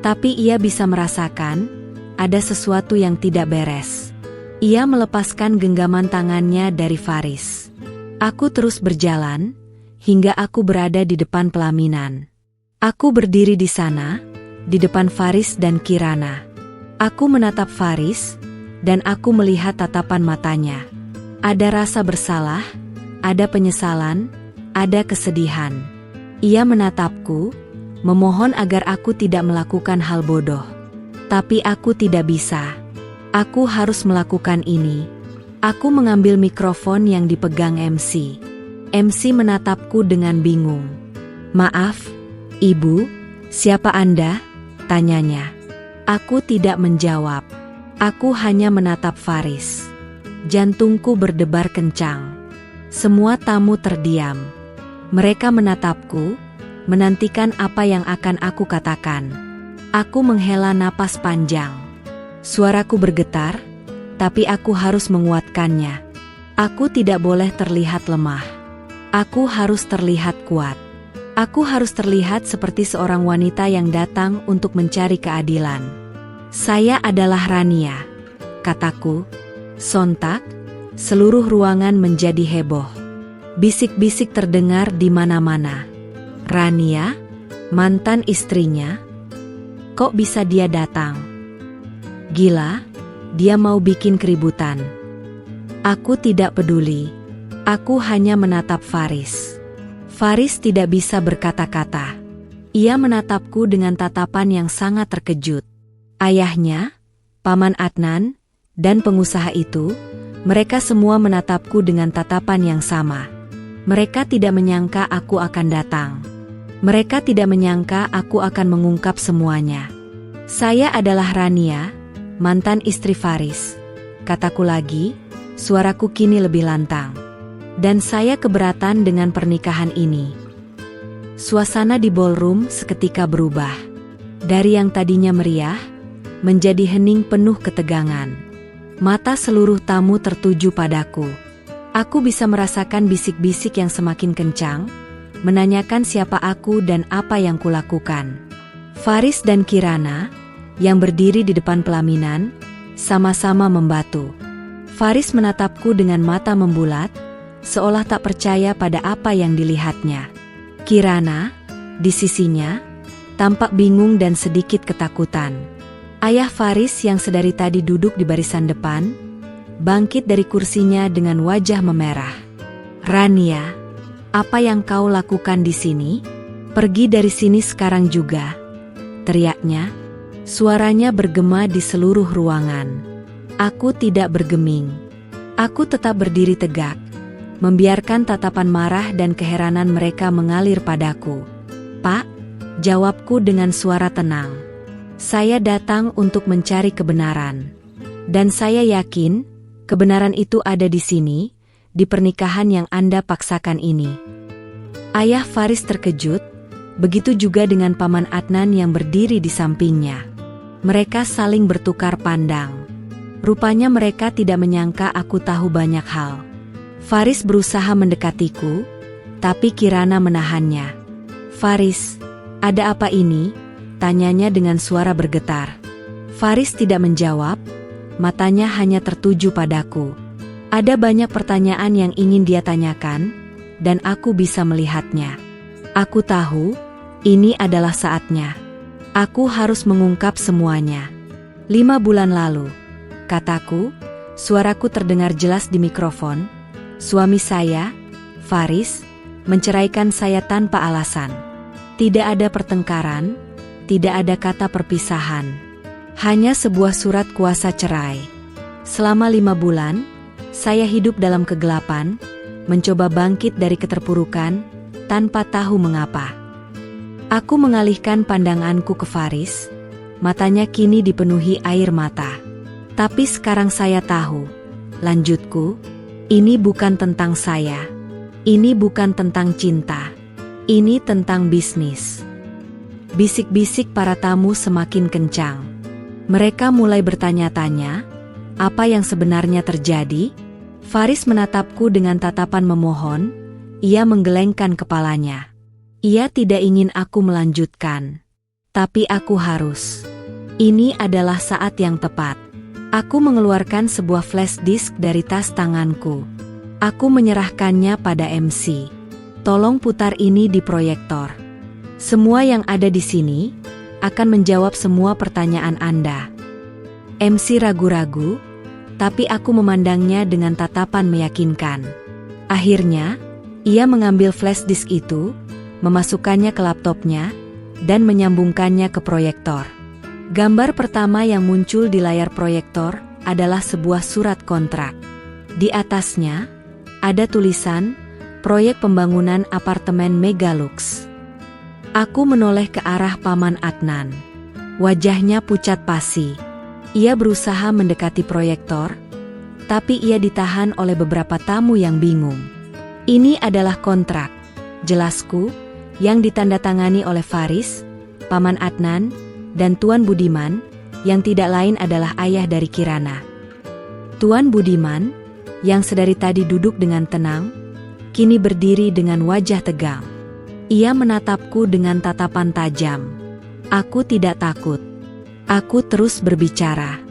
Tapi ia bisa merasakan ada sesuatu yang tidak beres. Ia melepaskan genggaman tangannya dari Faris. Aku terus berjalan hingga aku berada di depan pelaminan. Aku berdiri di sana, di depan Faris dan Kirana. Aku menatap Faris, dan aku melihat tatapan matanya. Ada rasa bersalah, ada penyesalan, ada kesedihan. Ia menatapku, memohon agar aku tidak melakukan hal bodoh. Tapi aku tidak bisa. Aku harus melakukan ini. Aku mengambil mikrofon yang dipegang MC. MC menatapku dengan bingung. "Maaf, Ibu, siapa Anda?" tanyanya. Aku tidak menjawab. Aku hanya menatap Faris. Jantungku berdebar kencang. Semua tamu terdiam. Mereka menatapku, menantikan apa yang akan aku katakan. Aku menghela napas panjang. Suaraku bergetar, tapi aku harus menguatkannya. Aku tidak boleh terlihat lemah. Aku harus terlihat kuat. Aku harus terlihat seperti seorang wanita yang datang untuk mencari keadilan. "Saya adalah Rania," kataku. Sontak, seluruh ruangan menjadi heboh. Bisik-bisik terdengar di mana-mana. Rania, mantan istrinya? Kok bisa dia datang? Gila, dia mau bikin keributan. Aku tidak peduli. Aku hanya menatap Faris. Faris tidak bisa berkata-kata. Ia menatapku dengan tatapan yang sangat terkejut. Ayahnya, Paman Adnan, dan pengusaha itu, mereka semua menatapku dengan tatapan yang sama. Mereka tidak menyangka aku akan datang. Mereka tidak menyangka aku akan mengungkap semuanya. "Saya adalah Rania, mantan istri Faris," kataku lagi, suaraku kini lebih lantang. "Dan saya keberatan dengan pernikahan ini." Suasana di ballroom seketika berubah. Dari yang tadinya meriah, menjadi hening penuh ketegangan. Mata seluruh tamu tertuju padaku. Aku bisa merasakan bisik-bisik yang semakin kencang, menanyakan siapa aku dan apa yang kulakukan. Faris dan Kirana, yang berdiri di depan pelaminan, sama-sama membatu. Faris menatapku dengan mata membulat, seolah tak percaya pada apa yang dilihatnya. Kirana, di sisinya, tampak bingung dan sedikit ketakutan. Ayah Faris yang sedari tadi duduk di barisan depan, bangkit dari kursinya dengan wajah memerah. "Rania, apa yang kau lakukan di sini? Pergi dari sini sekarang juga," teriaknya. Suaranya bergema di seluruh ruangan. Aku tidak bergeming. Aku tetap berdiri tegak, membiarkan tatapan marah dan keheranan mereka mengalir padaku. "Pak," jawabku dengan suara tenang. "Saya datang untuk mencari kebenaran. Dan saya yakin, kebenaran itu ada di sini, di pernikahan yang Anda paksakan ini." Ayah Faris terkejut, begitu juga dengan Paman Adnan yang berdiri di sampingnya. Mereka saling bertukar pandang. Rupanya mereka tidak menyangka aku tahu banyak hal. Faris berusaha mendekatiku, tapi Kirana menahannya. "Faris, ada apa ini?" tanyanya dengan suara bergetar. Faris tidak menjawab, matanya hanya tertuju padaku. Ada banyak pertanyaan yang ingin dia tanyakan, dan aku bisa melihatnya. Aku tahu, ini adalah saatnya. Aku harus mengungkap semuanya. 5 bulan lalu, kataku, suaraku terdengar jelas di mikrofon, suami saya, Faris, menceraikan saya tanpa alasan. Tidak ada pertengkaran, tidak ada kata perpisahan. Hanya sebuah surat kuasa cerai. Selama 5 bulan, saya hidup dalam kegelapan, mencoba bangkit dari keterpurukan, tanpa tahu mengapa. Aku mengalihkan pandanganku ke Faris, matanya kini dipenuhi air mata. Tapi sekarang saya tahu, lanjutku, ini bukan tentang saya. Ini bukan tentang cinta. Ini tentang bisnis. Bisik-bisik para tamu semakin kencang. Mereka mulai bertanya-tanya, apa yang sebenarnya terjadi? Faris menatapku dengan tatapan memohon, ia menggelengkan kepalanya. Ia tidak ingin aku melanjutkan. Tapi aku harus. Ini adalah saat yang tepat. Aku mengeluarkan sebuah flash disk dari tas tanganku. Aku menyerahkannya pada MC. Tolong putar ini di proyektor. Semua yang ada di sini akan menjawab semua pertanyaan Anda. MC ragu-ragu, tapi aku memandangnya dengan tatapan meyakinkan. Akhirnya, ia mengambil flash disk itu, memasukkannya ke laptopnya, dan menyambungkannya ke proyektor. Gambar pertama yang muncul di layar proyektor adalah sebuah surat kontrak. Di atasnya, ada tulisan, proyek pembangunan apartemen Megalux. Aku menoleh ke arah Paman Adnan. Wajahnya pucat pasi. Ia berusaha mendekati proyektor, tapi ia ditahan oleh beberapa tamu yang bingung. Ini adalah kontrak, jelasku, yang ditandatangani oleh Faris, Paman Adnan, dan Tuan Budiman, yang tidak lain adalah ayah dari Kirana. Tuan Budiman, yang sedari tadi duduk dengan tenang, kini berdiri dengan wajah tegang. Ia menatapku dengan tatapan tajam. Aku tidak takut. Aku terus berbicara.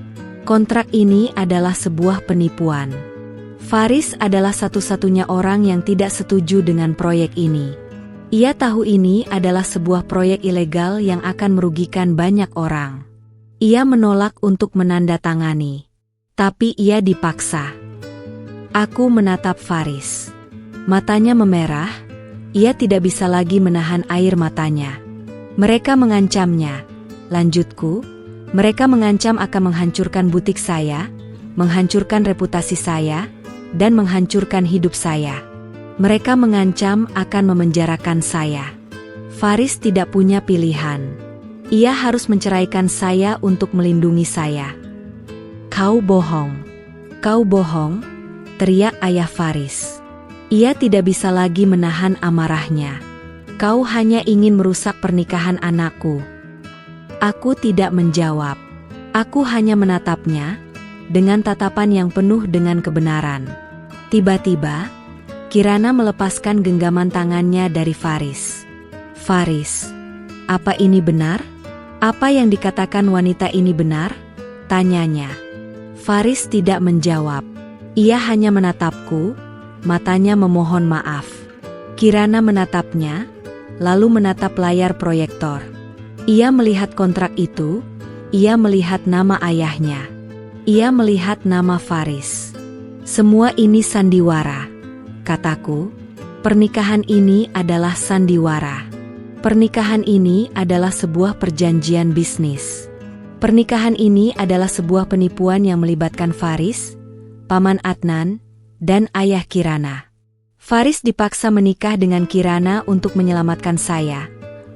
Kontrak ini adalah sebuah penipuan. Faris adalah satu-satunya orang yang tidak setuju dengan proyek ini. Ia tahu ini adalah sebuah proyek ilegal yang akan merugikan banyak orang. Ia menolak untuk menandatangani. Tapi ia dipaksa. Aku menatap Faris. Matanya memerah, ia tidak bisa lagi menahan air matanya. Mereka mengancamnya. Lanjutku, mereka mengancam akan menghancurkan butik saya, menghancurkan reputasi saya, dan menghancurkan hidup saya. Mereka mengancam akan memenjarakan saya. Faris tidak punya pilihan. Ia harus menceraikan saya untuk melindungi saya. Kau bohong. Kau bohong, teriak ayah Faris. Ia tidak bisa lagi menahan amarahnya. Kau hanya ingin merusak pernikahan anakku. Aku tidak menjawab. Aku hanya menatapnya, dengan tatapan yang penuh dengan kebenaran. Tiba-tiba, Kirana melepaskan genggaman tangannya dari Faris. Faris, apa ini benar? Apa yang dikatakan wanita ini benar? Tanyanya. Faris tidak menjawab. Ia hanya menatapku, matanya memohon maaf. Kirana menatapnya, lalu menatap layar proyektor. Ia melihat kontrak itu, ia melihat nama ayahnya. Ia melihat nama Faris. Semua ini sandiwara. Kataku, pernikahan ini adalah sandiwara. Pernikahan ini adalah sebuah perjanjian bisnis. Pernikahan ini adalah sebuah penipuan yang melibatkan Faris, Paman Adnan, dan ayah Kirana. Faris dipaksa menikah dengan Kirana untuk menyelamatkan saya,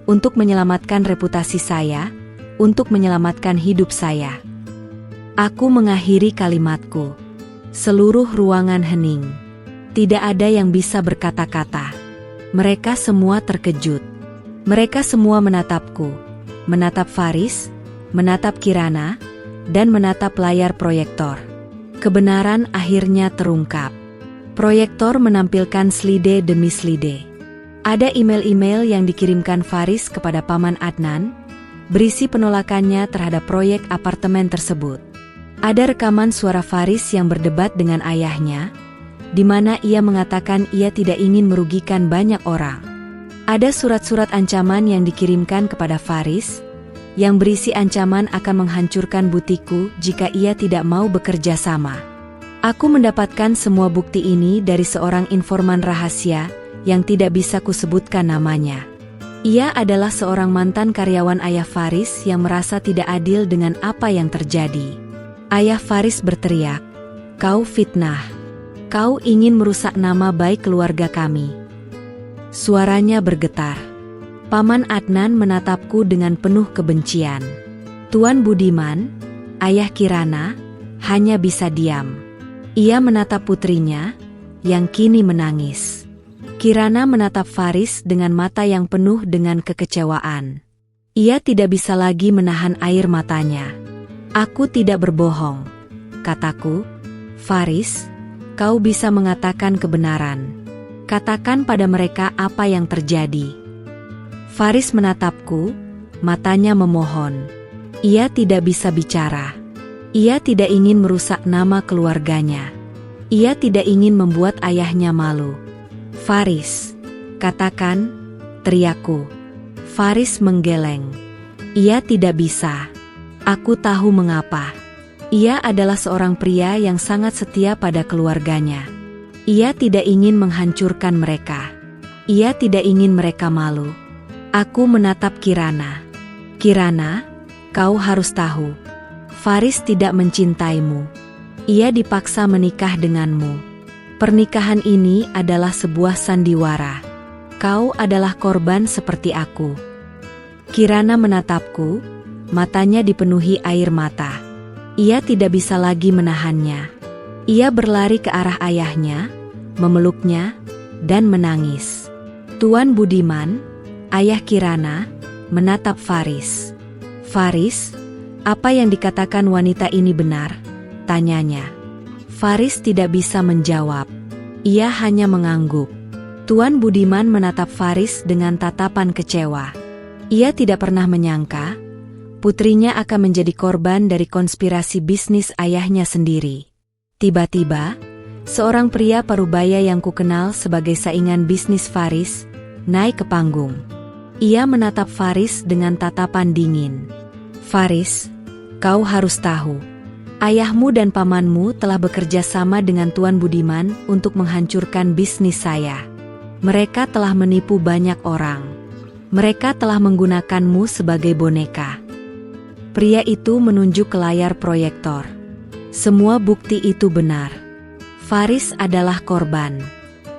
untuk menyelamatkan reputasi saya, untuk menyelamatkan hidup saya. Aku mengakhiri kalimatku. Seluruh ruangan hening. Tidak ada yang bisa berkata-kata. Mereka semua terkejut. Mereka semua menatapku, menatap Faris, menatap Kirana, dan menatap layar proyektor. Kebenaran akhirnya terungkap. Proyektor menampilkan slide demi slide. Ada email-email yang dikirimkan Faris kepada Paman Adnan, berisi penolakannya terhadap proyek apartemen tersebut. Ada rekaman suara Faris yang berdebat dengan ayahnya, di mana ia mengatakan ia tidak ingin merugikan banyak orang. Ada surat-surat ancaman yang dikirimkan kepada Faris, yang berisi ancaman akan menghancurkan butikku jika ia tidak mau bekerja sama. Aku mendapatkan semua bukti ini dari seorang informan rahasia yang tidak bisa kusebutkan namanya. Ia adalah seorang mantan karyawan ayah Faris yang merasa tidak adil dengan apa yang terjadi. Ayah Faris berteriak, "Kau fitnah. Kau ingin merusak nama baik keluarga kami." Suaranya bergetar. Paman Adnan menatapku dengan penuh kebencian. Tuan Budiman, ayah Kirana, hanya bisa diam. Ia menatap putrinya, yang kini menangis. Kirana menatap Faris dengan mata yang penuh dengan kekecewaan. Ia tidak bisa lagi menahan air matanya. "Aku tidak berbohong," kataku. "Faris, Kau bisa mengatakan kebenaran. Katakan pada mereka apa yang terjadi. Faris menatapku, matanya memohon. Ia tidak bisa bicara. Ia tidak ingin merusak nama keluarganya. Ia tidak ingin membuat ayahnya malu. Faris, katakan, teriakku. Faris menggeleng. Ia tidak bisa. Aku tahu mengapa. Ia adalah seorang pria yang sangat setia pada keluarganya. Ia tidak ingin menghancurkan mereka. Ia tidak ingin mereka malu. Aku menatap Kirana. Kirana, kau harus tahu. Faris tidak mencintaimu. Ia dipaksa menikah denganmu. Pernikahan ini adalah sebuah sandiwara. Kau adalah korban seperti aku. Kirana menatapku, matanya dipenuhi air mata. Ia tidak bisa lagi menahannya. Ia berlari ke arah ayahnya, memeluknya, dan menangis. Tuan Budiman, ayah Kirana, menatap Faris. Faris, apa yang dikatakan wanita ini benar? Tanyanya. Faris tidak bisa menjawab. Ia hanya mengangguk. Tuan Budiman menatap Faris dengan tatapan kecewa. Ia tidak pernah menyangka putrinya akan menjadi korban dari konspirasi bisnis ayahnya sendiri. Tiba-tiba, seorang pria parubaya yang kukenal sebagai saingan bisnis Faris, naik ke panggung. Ia menatap Faris dengan tatapan dingin. Faris, kau harus tahu. Ayahmu dan pamanmu telah bekerja sama dengan Tuan Budiman untuk menghancurkan bisnis saya. Mereka telah menipu banyak orang. Mereka telah menggunakanmu sebagai boneka. Pria itu menunjuk ke layar proyektor. Semua bukti itu benar. Faris adalah korban.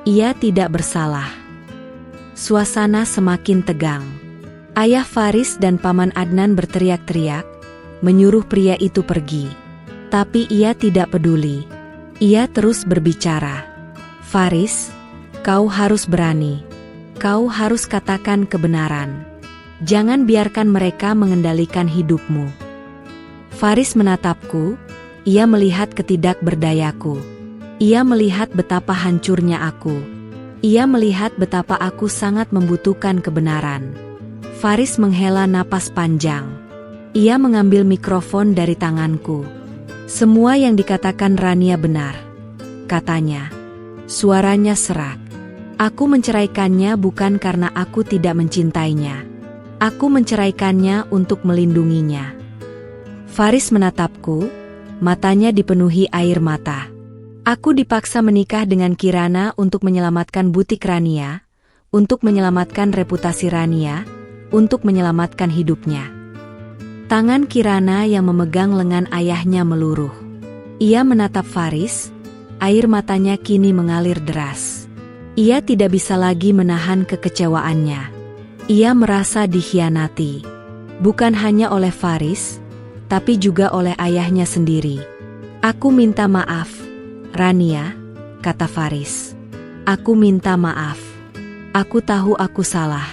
Ia tidak bersalah. Suasana semakin tegang. Ayah Faris dan Paman Adnan berteriak-teriak, menyuruh pria itu pergi. Tapi ia tidak peduli. Ia terus berbicara. Faris, kau harus berani. Kau harus katakan kebenaran. Jangan biarkan mereka mengendalikan hidupmu. Faris menatapku, ia melihat ketidakberdayaku. Ia melihat betapa hancurnya aku. Ia melihat betapa aku sangat membutuhkan kebenaran. Faris menghela napas panjang. Ia mengambil mikrofon dari tanganku. Semua yang dikatakan Rania benar, katanya. Suaranya serak. Aku menceraikannya bukan karena aku tidak mencintainya. Aku menceraikannya untuk melindunginya. Faris menatapku, matanya dipenuhi air mata. Aku dipaksa menikah dengan Kirana untuk menyelamatkan butik Rania, untuk menyelamatkan reputasi Rania, untuk menyelamatkan hidupnya. Tangan Kirana yang memegang lengan ayahnya meluruh. Ia menatap Faris, air matanya kini mengalir deras. Ia tidak bisa lagi menahan kekecewaannya. Ia merasa dikhianati, bukan hanya oleh Faris, tapi juga oleh ayahnya sendiri. Aku minta maaf, Rania, kata Faris. Aku minta maaf. Aku tahu aku salah.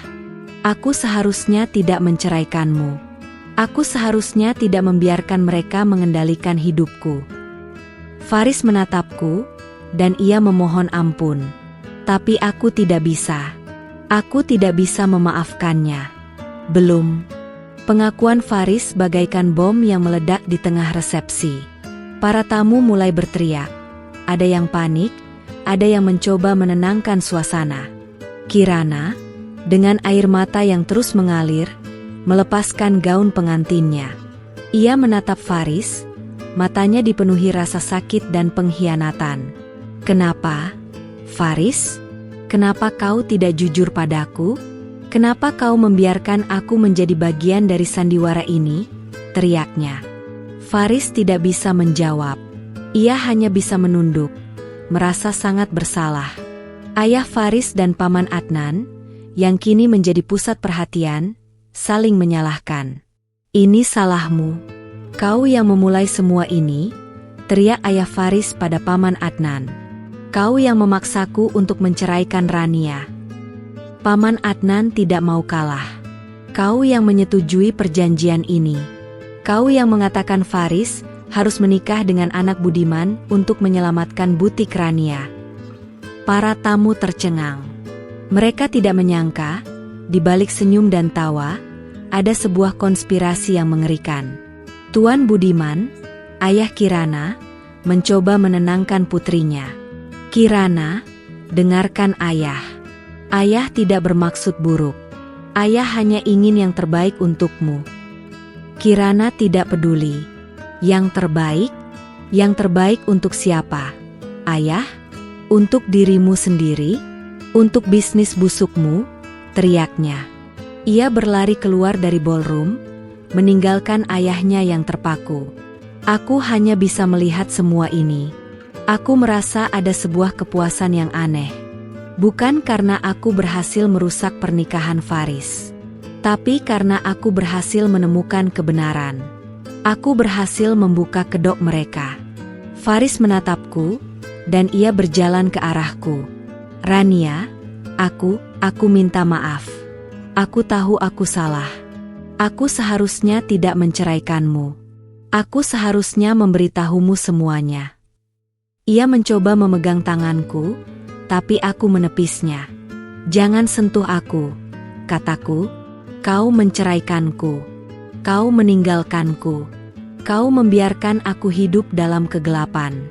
Aku seharusnya tidak menceraikanmu. Aku seharusnya tidak membiarkan mereka mengendalikan hidupku. Faris menatapku, dan ia memohon ampun. Tapi aku tidak bisa. Aku tidak bisa memaafkannya. Belum. Pengakuan Faris bagaikan bom yang meledak di tengah resepsi. Para tamu mulai berteriak. Ada yang panik, ada yang mencoba menenangkan suasana. Kirana, dengan air mata yang terus mengalir, melepaskan gaun pengantinnya. Ia menatap Faris, matanya dipenuhi rasa sakit dan pengkhianatan. Kenapa, Faris? Kenapa kau tidak jujur padaku? Kenapa kau membiarkan aku menjadi bagian dari sandiwara ini? Teriaknya. Faris tidak bisa menjawab. Ia hanya bisa menunduk, merasa sangat bersalah. Ayah Faris dan Paman Adnan, yang kini menjadi pusat perhatian, saling menyalahkan. Ini salahmu. Kau yang memulai semua ini, teriak ayah Faris pada Paman Adnan. Kau yang memaksaku untuk menceraikan Rania. Paman Adnan tidak mau kalah. Kau yang menyetujui perjanjian ini. Kau yang mengatakan Faris harus menikah dengan anak Budiman untuk menyelamatkan butik Rania. Para tamu tercengang. Mereka tidak menyangka, di balik senyum dan tawa, ada sebuah konspirasi yang mengerikan. Tuan Budiman, ayah Kirana, mencoba menenangkan putrinya. Kirana, dengarkan ayah. Ayah tidak bermaksud buruk. Ayah hanya ingin yang terbaik untukmu. Kirana tidak peduli. Yang terbaik? Yang terbaik untuk siapa? Ayah? Untuk dirimu sendiri? Untuk bisnis busukmu? Teriaknya. Ia berlari keluar dari ballroom, meninggalkan ayahnya yang terpaku. Aku hanya bisa melihat semua ini. Aku merasa ada sebuah kepuasan yang aneh. Bukan karena aku berhasil merusak pernikahan Faris, tapi karena aku berhasil menemukan kebenaran. Aku berhasil membuka kedok mereka. Faris menatapku, dan ia berjalan ke arahku. Rania, aku minta maaf. Aku tahu aku salah. Aku seharusnya tidak menceraikanmu. Aku seharusnya memberitahumu semuanya. Ia mencoba memegang tanganku, tapi aku menepisnya. Jangan sentuh aku, kataku. Kau menceraikanku. Kau meninggalkanku. Kau membiarkan aku hidup dalam kegelapan.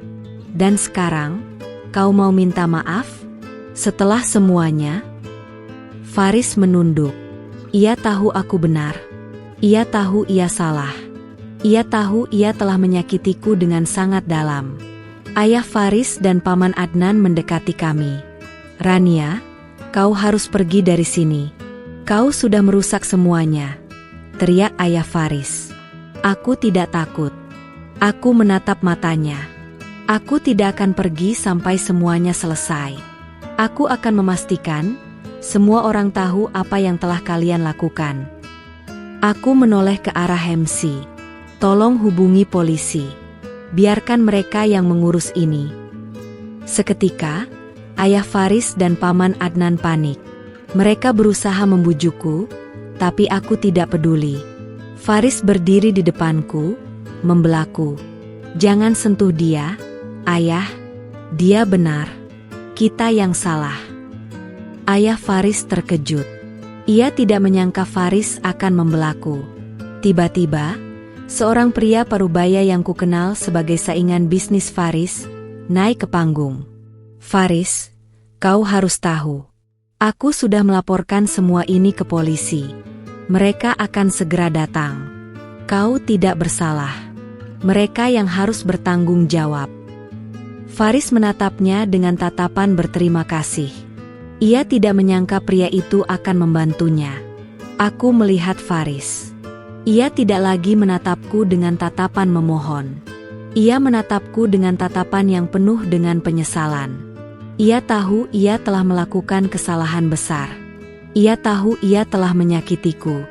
Dan sekarang, kau mau minta maaf? Setelah semuanya? Faris menunduk. Ia tahu aku benar. Ia tahu ia salah. Ia tahu ia telah menyakitiku dengan sangat dalam. Ayah Faris dan Paman Adnan mendekati kami. Rania, kau harus pergi dari sini. Kau sudah merusak semuanya. Teriak ayah Faris. Aku tidak takut. Aku menatap matanya. Aku tidak akan pergi sampai semuanya selesai. Aku akan memastikan semua orang tahu apa yang telah kalian lakukan. Aku menoleh ke arah MC. Tolong hubungi polisi. Biarkan mereka yang mengurus ini. Seketika, ayah Faris dan Paman Adnan panik. Mereka berusaha membujukku, tapi aku tidak peduli. Faris berdiri di depanku, membelaku. Jangan sentuh dia, ayah. Dia benar. Kita yang salah. Ayah Faris terkejut. Ia tidak menyangka Faris akan membelaku. Tiba-tiba, seorang pria parubaya yang kukenal sebagai saingan bisnis Faris, naik ke panggung. Faris, kau harus tahu. Aku sudah melaporkan semua ini ke polisi. Mereka akan segera datang. Kau tidak bersalah. Mereka yang harus bertanggung jawab. Faris menatapnya dengan tatapan berterima kasih. Ia tidak menyangka pria itu akan membantunya. Aku melihat Faris. Ia tidak lagi menatapku dengan tatapan memohon. Ia menatapku dengan tatapan yang penuh dengan penyesalan. Ia tahu ia telah melakukan kesalahan besar. Ia tahu ia telah menyakitiku.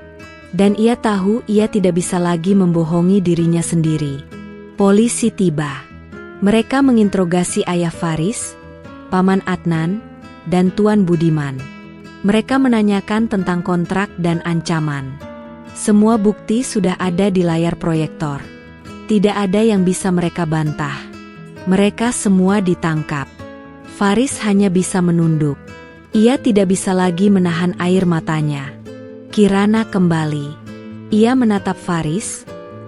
Dan ia tahu ia tidak bisa lagi membohongi dirinya sendiri. Polisi tiba. Mereka menginterogasi ayah Faris, Paman Adnan, dan Tuan Budiman. Mereka menanyakan tentang kontrak dan ancaman. Semua bukti sudah ada di layar proyektor. Tidak ada yang bisa mereka bantah. Mereka semua ditangkap. Faris hanya bisa menunduk. Ia tidak bisa lagi menahan air matanya. Kirana kembali. Ia menatap Faris,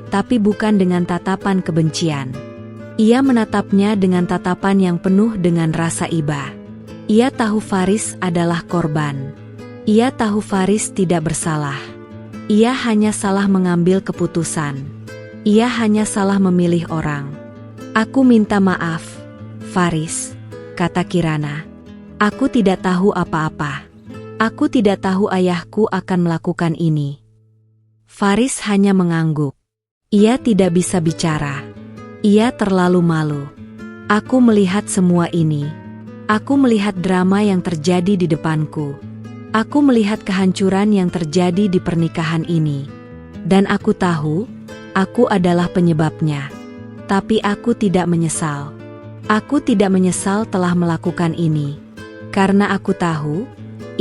tapi bukan dengan tatapan kebencian. Ia menatapnya dengan tatapan yang penuh dengan rasa iba. Ia tahu Faris adalah korban. Ia tahu Faris tidak bersalah. Ia hanya salah mengambil keputusan. Ia hanya salah memilih orang. Aku minta maaf, Faris, kata Kirana. Aku tidak tahu apa-apa. Aku tidak tahu ayahku akan melakukan ini. Faris hanya mengangguk. Ia tidak bisa bicara. Ia terlalu malu. Aku melihat semua ini. Aku melihat drama yang terjadi di depanku. Aku melihat kehancuran yang terjadi di pernikahan ini. Dan aku tahu, aku adalah penyebabnya. Tapi aku tidak menyesal. Aku tidak menyesal telah melakukan ini. Karena aku tahu,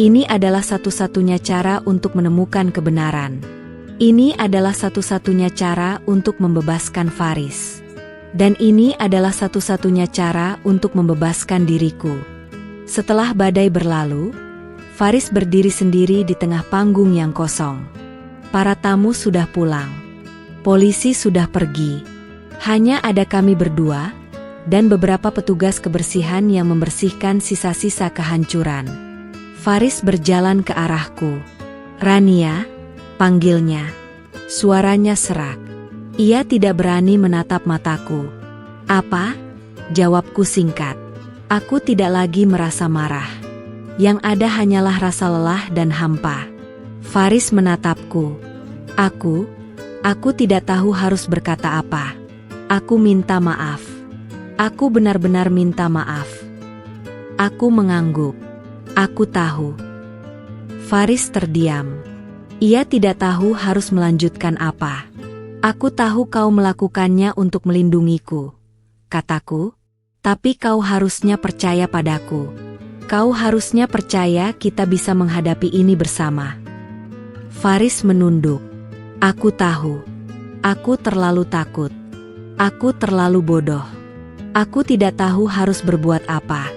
ini adalah satu-satunya cara untuk menemukan kebenaran. Ini adalah satu-satunya cara untuk membebaskan Faris. Dan ini adalah satu-satunya cara untuk membebaskan diriku. Setelah badai berlalu, Faris berdiri sendiri di tengah panggung yang kosong. Para tamu sudah pulang. Polisi sudah pergi. Hanya ada kami berdua, dan beberapa petugas kebersihan yang membersihkan sisa-sisa kehancuran. Faris berjalan ke arahku. "Rania," panggilnya. Suaranya serak. Ia tidak berani menatap mataku. "Apa?" jawabku singkat. Aku tidak lagi merasa marah. Yang ada hanyalah rasa lelah dan hampa. Faris menatapku. Aku tidak tahu harus berkata apa. Aku minta maaf. Aku benar-benar minta maaf. Aku mengangguk. Aku tahu. Faris terdiam. Ia tidak tahu harus melanjutkan apa. "Aku tahu kau melakukannya untuk melindungiku," kataku. "Tapi kau harusnya percaya padaku. Kau harusnya percaya kita bisa menghadapi ini bersama." Faris menunduk. "Aku tahu. Aku terlalu takut. Aku terlalu bodoh. Aku tidak tahu harus berbuat apa.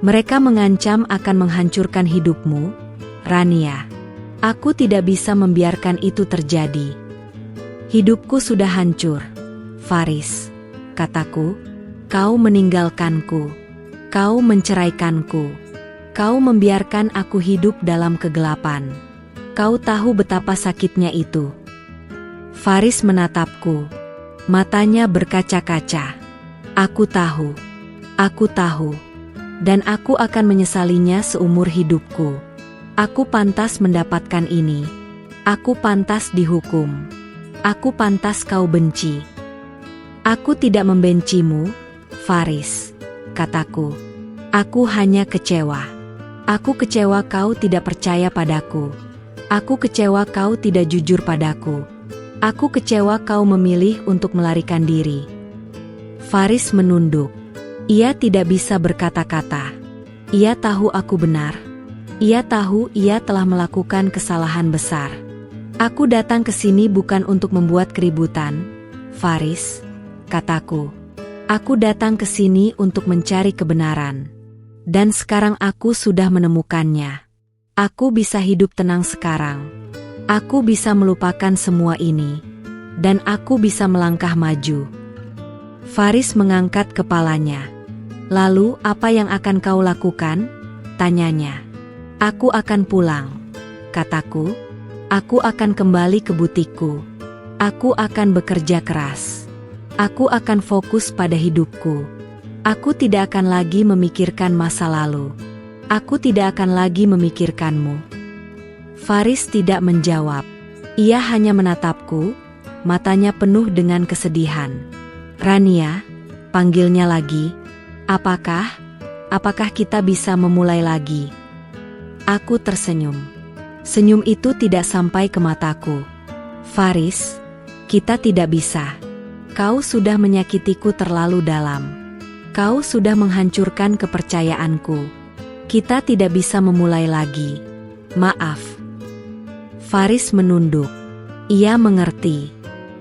Mereka mengancam akan menghancurkan hidupmu, Rania. Aku tidak bisa membiarkan itu terjadi. Hidupku sudah hancur, Faris," kataku. "Kau meninggalkanku. Kau menceraikanku. Kau membiarkan aku hidup dalam kegelapan. Kau tahu betapa sakitnya itu." Faris menatapku. Matanya berkaca-kaca. "Aku tahu. Aku tahu. Dan aku akan menyesalinya seumur hidupku. Aku pantas mendapatkan ini. Aku pantas dihukum. Aku pantas kau benci." "Aku tidak membencimu, Faris," kataku. "Aku hanya kecewa. Aku kecewa kau tidak percaya padaku. Aku kecewa kau tidak jujur padaku. Aku kecewa kau memilih untuk melarikan diri." Faris menunduk. Ia tidak bisa berkata-kata. Ia tahu aku benar. Ia tahu ia telah melakukan kesalahan besar. "Aku datang ke sini bukan untuk membuat keributan, Faris," kataku. "Aku datang ke sini untuk mencari kebenaran. Dan sekarang aku sudah menemukannya. Aku bisa hidup tenang sekarang. Aku bisa melupakan semua ini. Dan aku bisa melangkah maju." Faris mengangkat kepalanya. "Lalu apa yang akan kau lakukan?" tanyanya. "Aku akan pulang," kataku. "Aku akan kembali ke butikku. Aku akan bekerja keras. Aku akan fokus pada hidupku. Aku tidak akan lagi memikirkan masa lalu. Aku tidak akan lagi memikirkanmu." Faris tidak menjawab. Ia hanya menatapku, matanya penuh dengan kesedihan. "Rania," panggilnya lagi. Apakah kita bisa memulai lagi?" Aku tersenyum. Senyum itu tidak sampai ke mataku. "Faris, kita tidak bisa. Kau sudah menyakitiku terlalu dalam. Kau sudah menghancurkan kepercayaanku. Kita tidak bisa memulai lagi. Maaf." Faris menunduk. Ia mengerti.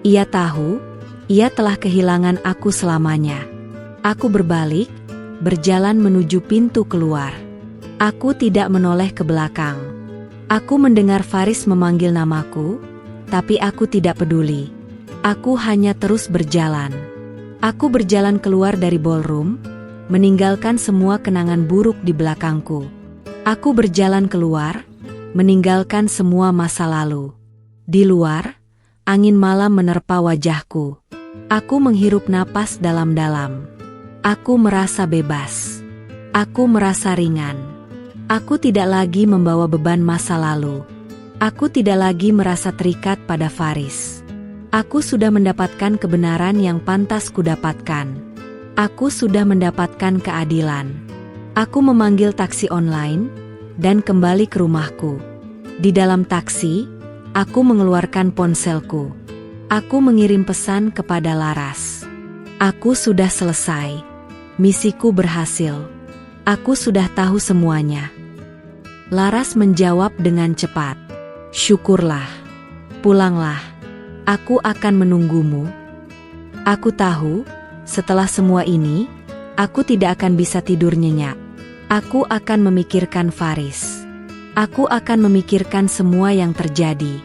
Ia tahu, ia telah kehilangan aku selamanya. Aku berbalik, berjalan menuju pintu keluar. Aku tidak menoleh ke belakang. Aku mendengar Faris memanggil namaku, tapi aku tidak peduli. Aku hanya terus berjalan. Aku berjalan keluar dari ballroom, meninggalkan semua kenangan buruk di belakangku. Aku berjalan keluar, meninggalkan semua masa lalu. Di luar, angin malam menerpa wajahku. Aku menghirup napas dalam-dalam. Aku merasa bebas. Aku merasa ringan. Aku tidak lagi membawa beban masa lalu. Aku tidak lagi merasa terikat pada Faris. Aku sudah mendapatkan kebenaran yang pantas kudapatkan. Aku sudah mendapatkan keadilan. Aku memanggil taksi online dan kembali ke rumahku. Di dalam taksi, aku mengeluarkan ponselku. Aku mengirim pesan kepada Laras. Aku sudah selesai. Misiku berhasil. Aku sudah tahu semuanya. Laras menjawab dengan cepat. Syukurlah. Pulanglah. Aku akan menunggumu. Aku tahu, Setelah semua ini, aku tidak akan bisa tidur nyenyak. Aku akan memikirkan Faris. Aku akan memikirkan semua yang terjadi.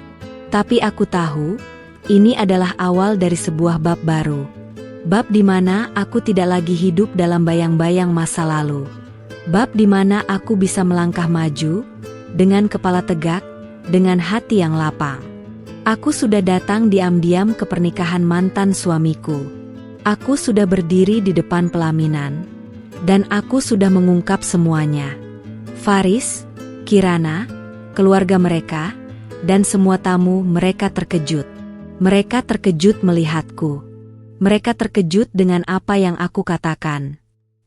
Tapi aku tahu, ini adalah awal dari sebuah bab baru. Bab di mana aku tidak lagi hidup dalam bayang-bayang masa lalu. Bab di mana aku bisa melangkah maju, dengan kepala tegak, dengan hati yang lapang. Aku sudah datang diam-diam ke pernikahan mantan suamiku. Aku sudah berdiri di depan pelaminan, dan aku sudah mengungkap semuanya. Faris, Kirana, keluarga mereka, dan semua tamu mereka terkejut. Mereka terkejut melihatku. Mereka terkejut dengan apa yang aku katakan.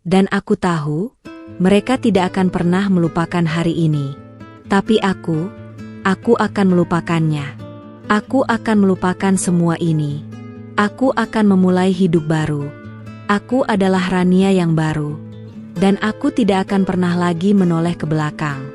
Dan aku tahu, mereka tidak akan pernah melupakan hari ini. Tapi aku akan melupakannya. Aku akan melupakan semua ini. Aku akan memulai hidup baru. Aku adalah Rania yang baru. Dan aku tidak akan pernah lagi menoleh ke belakang.